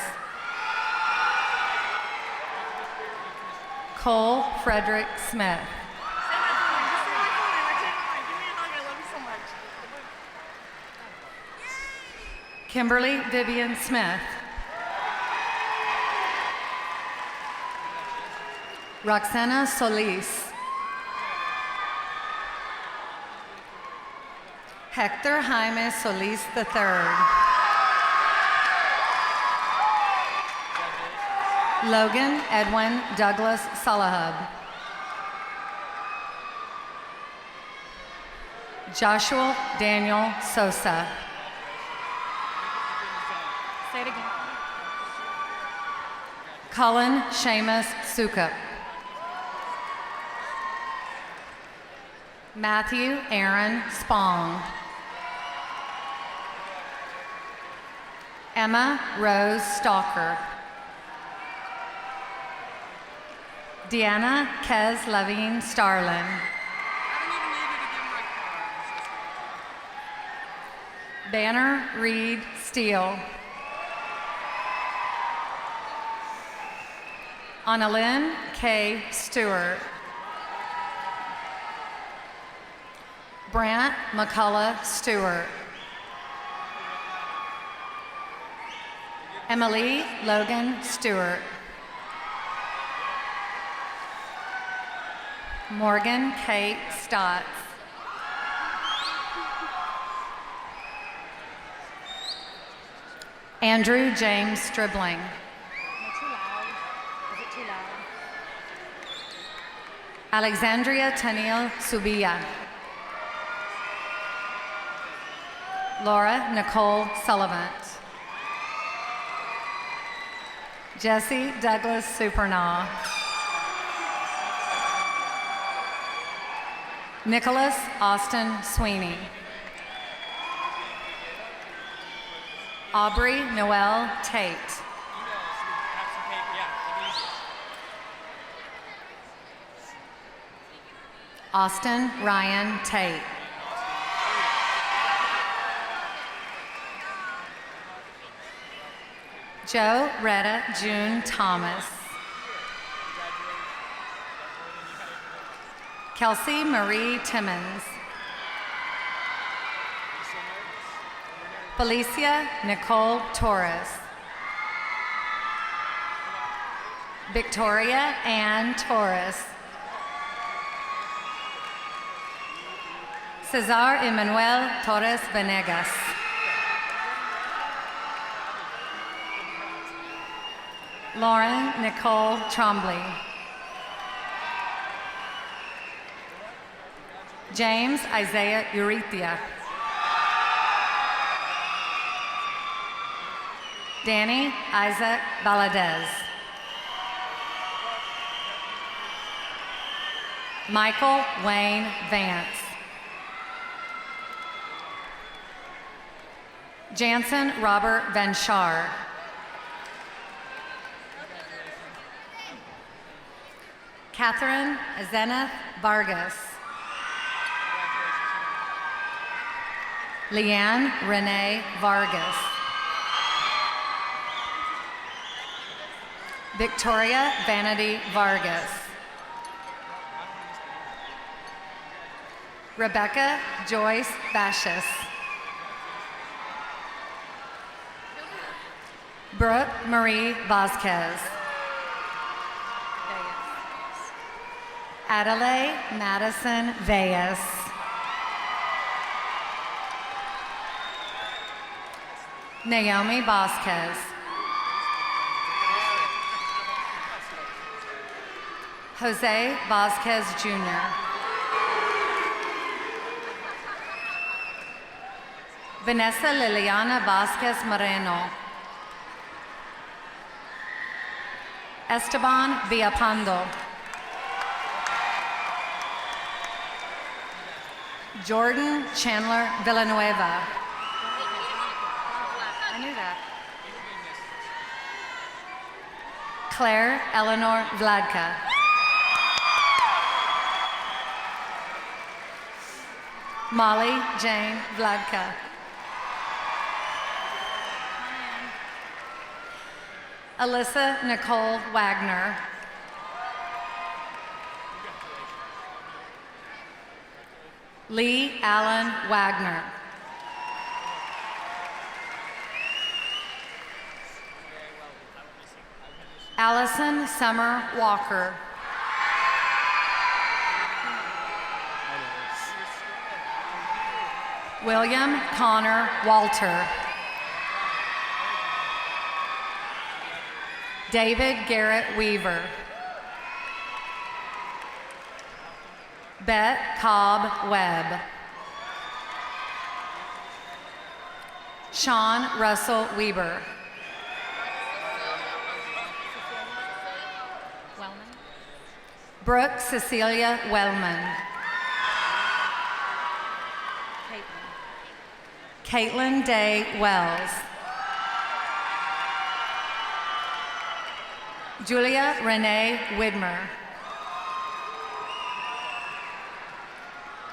Cole Frederick Smith. Kimberly Vivian Smith. Roxana Solis. Hector Jaime Solis III. Logan Edwin Douglas Salahub. Joshua Daniel Sosa. Say it again. Cullen Seamus Sukup. Matthew Aaron Spong. Emma Rose Stalker. Deanna Kez Levine Starlin. Banner Reed Steele. Annalyn K. Stewart. Brant McCullough Stewart. Emily Logan Stewart. Morgan Kate Stotts. Andrew James Stribling. Alexandria Tennille Subia. Laura Nicole Sullivan. Jesse Douglas Supernaw. Nicholas Austin Sweeney. Aubrey Noel Tate. Austin Ryan Tate. Joe Retta June Thomas. Kelsey Marie Timmons. Felicia Nicole Torres. Victoria Ann Torres. Cesar Emmanuel Torres Venegas. Lauren Nicole Trombley. James Isaiah Urethia. Danny Isaac Valadez. Michael Wayne Vance. Jansen Robert Van Schaar. Catherine Zenith Vargas. Leanne Renee Vargas. Victoria Vanity Vargas. Rebecca Joyce Vashis. Brooke Marie Vasquez. Adelaide Madison Valles. Naomi Vasquez. Jose Vasquez Jr. Vanessa Liliana Vasquez Moreno. Esteban Villapando. Jordan Chandler Villanueva. I knew that. Claire Eleanor Vladka. Molly Jane Vladka. Alyssa Nicole Wagner. Lee Allen Wagner. Allison Summer Walker. William Connor Walter. David Garrett Weaver. Bet Cobb Webb. Sean Russell Weber. Brooke Cecilia Wellman. Caitlin Day Wells. Julia Renee Widmer.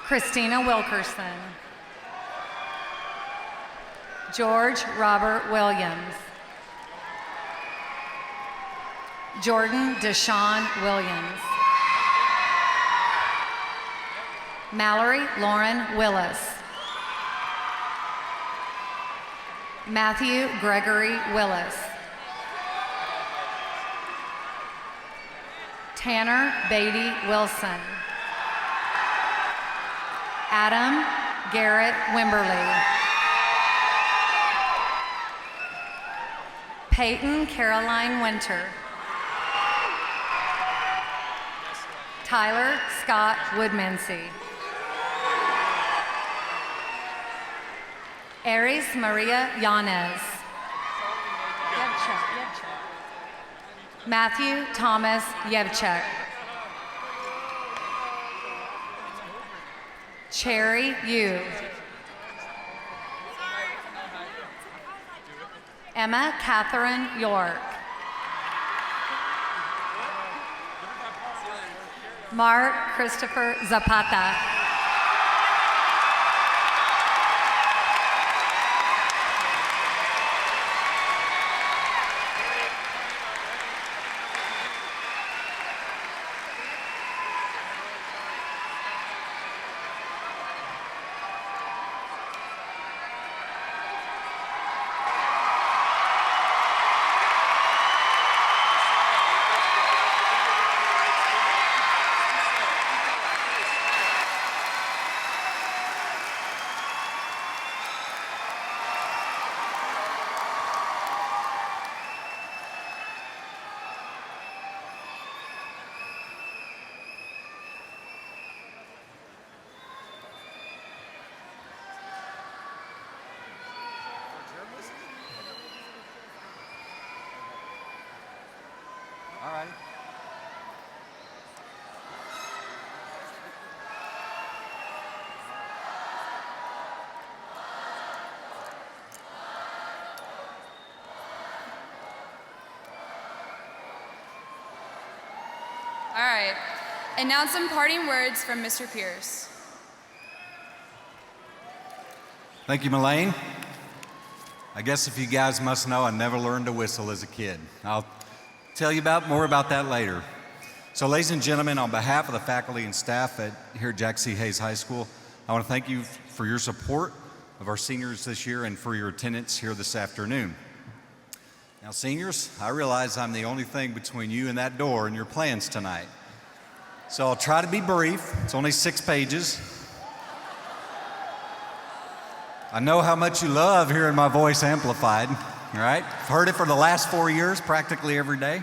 Christina Wilkerson. George Robert Williams. Jordan Deshawn Williams. Mallory Lauren Willis. Matthew Gregory Willis. Tanner Beatty Wilson. Adam Garrett Wimberly. Peyton Caroline Winter. Tyler Scott Woodmansey. Aries Maria Yanez. Matthew Thomas Yevchek. Cherry Yu. Emma Catherine York. Mark Christopher Zapata. All right. All right. And now some parting words from Mr. Pierce. Thank you, Melaine. I guess if you guys must know, I never learned to whistle as a kid. I'll tell you more about that later. So ladies and gentlemen, on behalf of the faculty and staff here at Jack C. Hayes High School, I want to thank you for your support of our seniors this year and for your attendance here this afternoon. Now seniors, I realize I'm the only thing between you and that door and your plans tonight. So I'll try to be brief. It's only 6 pages. I know how much you love hearing my voice amplified, right? I've heard it for the last 4 years, practically every day.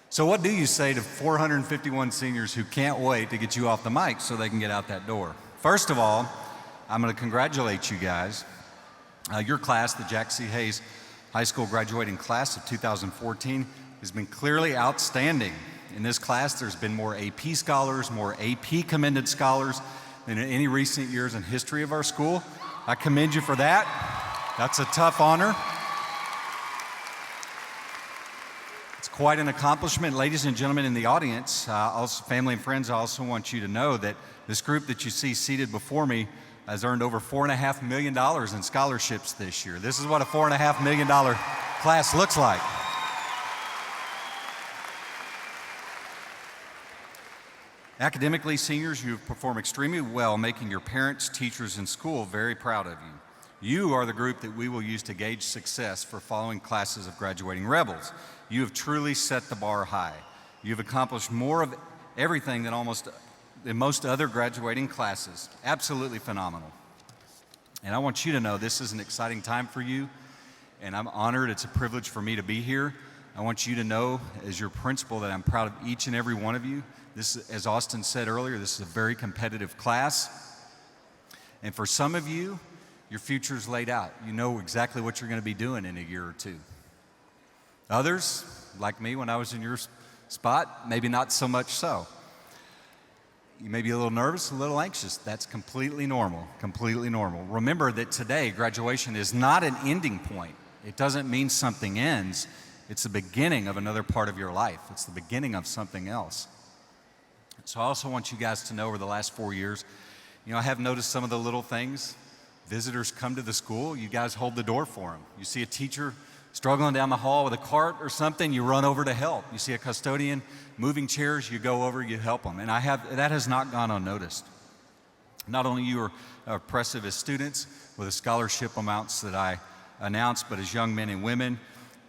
So what do you say to 451 seniors who can't wait to get you off the mic so they can get out that door? First of all, I'm going to congratulate you guys. Your class, the Jack C. Hayes High School graduating class of 2014, has been clearly outstanding. In this class, there's been more AP scholars, more AP commended scholars than in any recent years in history of our school. I commend you for that. That's a tough honor. It's quite an accomplishment. Ladies and gentlemen in the audience, also family and friends, I also want you to know that this group that you see seated before me has earned over $4.5 million in scholarships this year. This is what a $4.5 million class looks like. Academically, seniors, you've performed extremely well, making your parents, teachers, and school very proud of you. You are the group that we will use to gauge success for following classes of graduating rebels. You have truly set the bar high. You've accomplished more of everything than most other graduating classes. Absolutely phenomenal. And I want you to know this is an exciting time for you, and I'm honored. It's a privilege for me to be here. I want you to know, as your principal, that I'm proud of each and every one of you. This, as Austin said earlier, this is a very competitive class. And for some of you, your future's laid out. You know exactly what you're going to be doing in a year or two. Others, like me when I was in your spot, maybe not so much so. You may be a little nervous, a little anxious. That's completely normal, completely normal. Remember that today, graduation is not an ending point. It doesn't mean something ends. It's the beginning of another part of your life. It's the beginning of something else. So I also want you guys to know over the last 4 years, I have noticed some of the little things. Visitors come to the school, you guys hold the door for them. You see a teacher struggling down the hall with a cart or something, you run over to help. You see a custodian moving chairs, you go over, you help them. And that has not gone unnoticed. Not only you are impressive as students with the scholarship amounts that I announced, but as young men and women,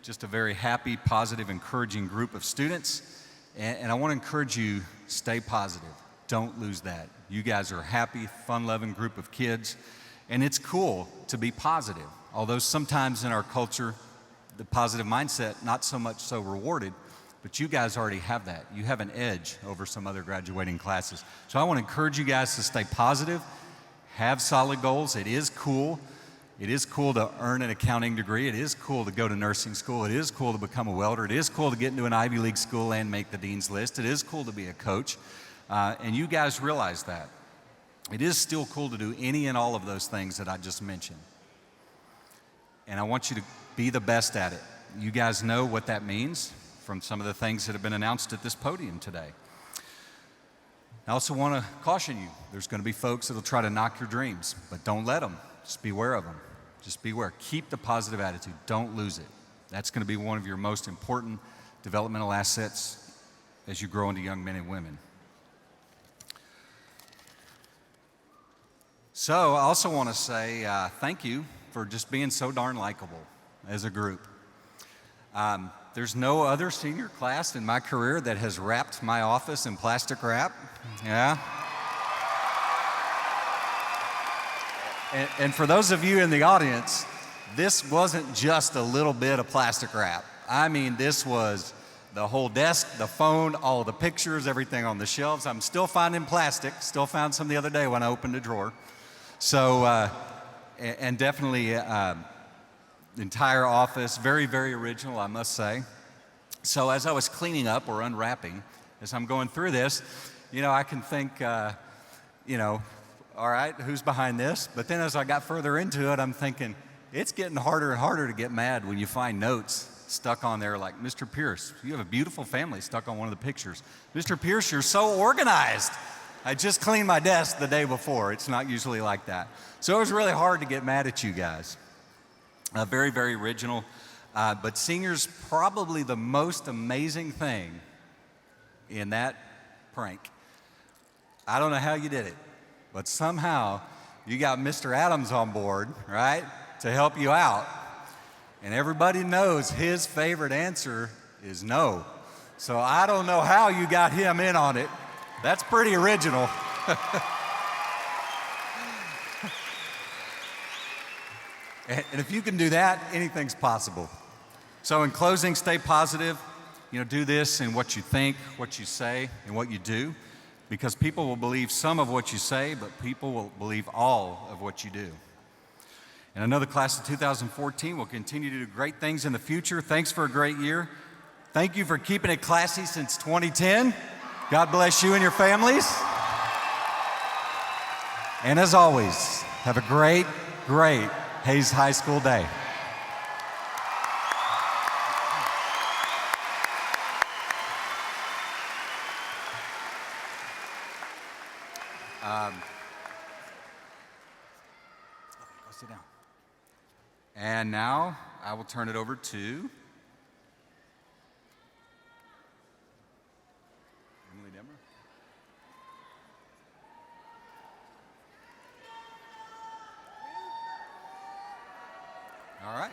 just a very happy, positive, encouraging group of students. And I want to encourage you, stay positive. Don't lose that. You guys are a happy, fun-loving group of kids, and it's cool to be positive. Although sometimes in our culture, the positive mindset, not so much so rewarded, but you guys already have that. You have an edge over some other graduating classes. So I want to encourage you guys to stay positive, have solid goals. It is cool. It is cool to earn an accounting degree. It is cool to go to nursing school. It is cool to become a welder. It is cool to get into an Ivy League school and make the dean's list. It is cool to be a coach. And you guys realize that. It is still cool to do any and all of those things that I just mentioned. And I want you to be the best at it. You guys know what that means from some of the things that have been announced at this podium today. I also want to caution you. There's going to be folks that will try to knock your dreams, but don't let them. Just beware of them. Just beware. Keep the positive attitude. Don't lose it. That's going to be one of your most important developmental assets as you grow into young men and women. So I also want to say thank you for just being so darn likable as a group. There's no other senior class in my career that has wrapped my office in plastic wrap. Yeah. And for those of you in the audience, this wasn't just a little bit of plastic wrap. I mean, this was the whole desk, the phone, all the pictures, everything on the shelves. I'm still finding plastic. Still found some the other day when I opened a drawer. So, and definitely the entire office, very, very original, I must say. So as I was cleaning up or unwrapping, as I'm going through this, I can think, all right, who's behind this? But then as I got further into it, I'm thinking, it's getting harder and harder to get mad when you find notes stuck on there like, Mr. Pierce, you have a beautiful family stuck on one of the pictures. Mr. Pierce, you're so organized. I just cleaned my desk the day before. It's not usually like that. So it was really hard to get mad at you guys. Very, very original. But seniors, probably the most amazing thing in that prank. I don't know how you did it, but somehow you got Mr. Adams on board, right, to help you out. And everybody knows his favorite answer is no. So I don't know how you got him in on it. That's pretty original. And if you can do that, anything's possible. So in closing, stay positive. Do this in what you think, what you say, and what you do, because people will believe some of what you say, but people will believe all of what you do. And another class of 2014 will continue to do great things in the future. Thanks for a great year. Thank you for keeping it classy since 2010. God bless you and your families. And as always, have a great, great Hayes High School day. Go sit down. And now I will turn it over to Emily Demmer. All right.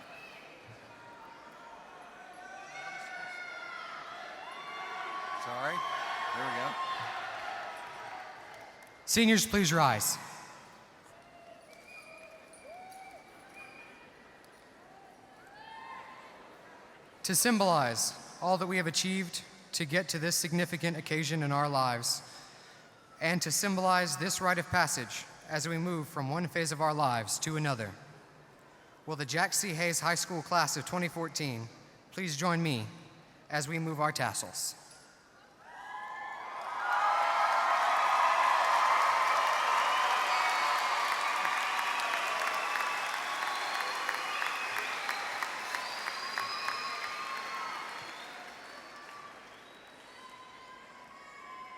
Sorry. There we go. Seniors, please rise. To symbolize all that we have achieved to get to this significant occasion in our lives, and to symbolize this rite of passage as we move from one phase of our lives to another, will the Jack C. Hayes High School class of 2014 please join me as we move our tassels.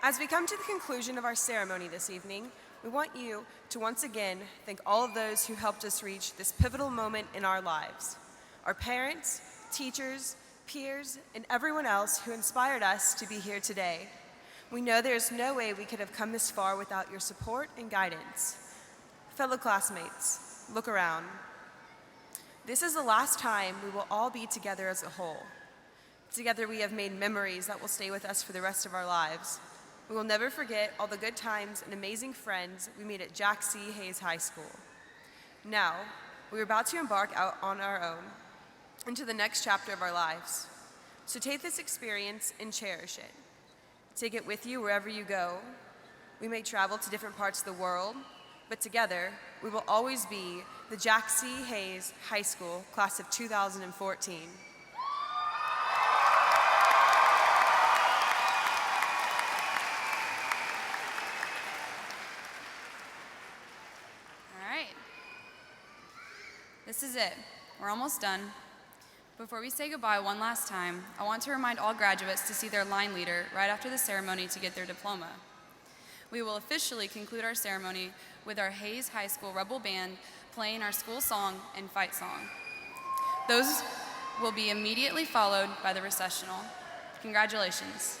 As we come to the conclusion of our ceremony this evening, we want you to once again thank all of those who helped us reach this pivotal moment in our lives. Our parents, teachers, peers, and everyone else who inspired us to be here today. We know there's no way we could have come this far without your support and guidance. Fellow classmates, look around. This is the last time we will all be together as a whole. Together we have made memories that will stay with us for the rest of our lives. We will never forget all the good times and amazing friends we made at Jack C. Hayes High School. Now, we're about to embark out on our own into the next chapter of our lives. So take this experience and cherish it. Take it with you wherever you go. We may travel to different parts of the world, but together, we will always be the Jack C. Hayes High School class of 2014. This is it. We're almost done. Before we say goodbye one last time, I want to remind all graduates to see their line leader right after the ceremony to get their diploma. We will officially conclude our ceremony with our Hayes High School Rebel Band playing our school song and fight song. Those will be immediately followed by the recessional. Congratulations.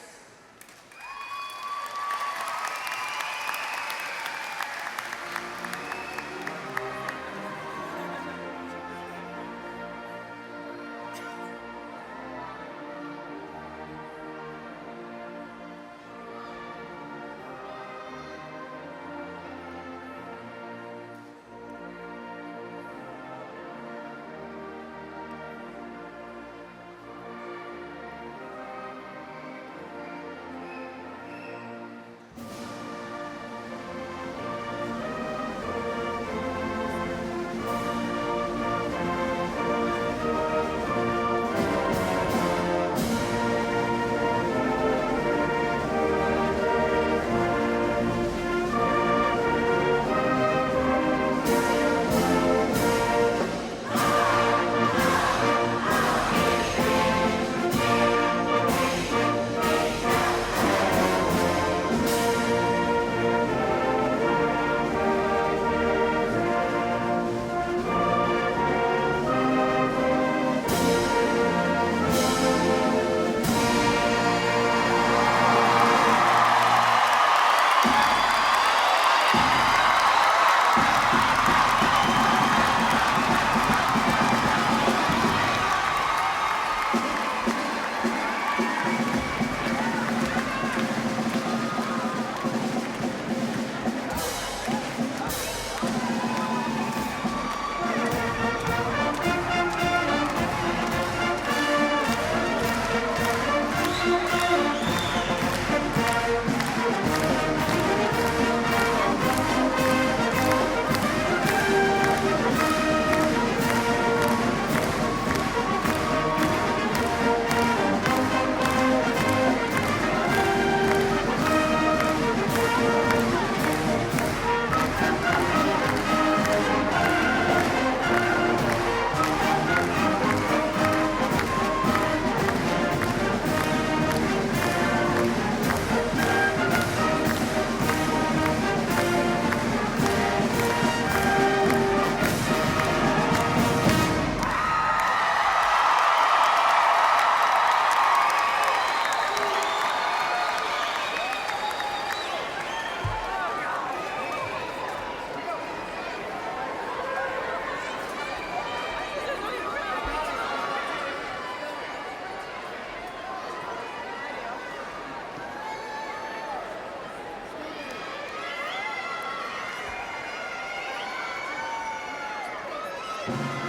Amen.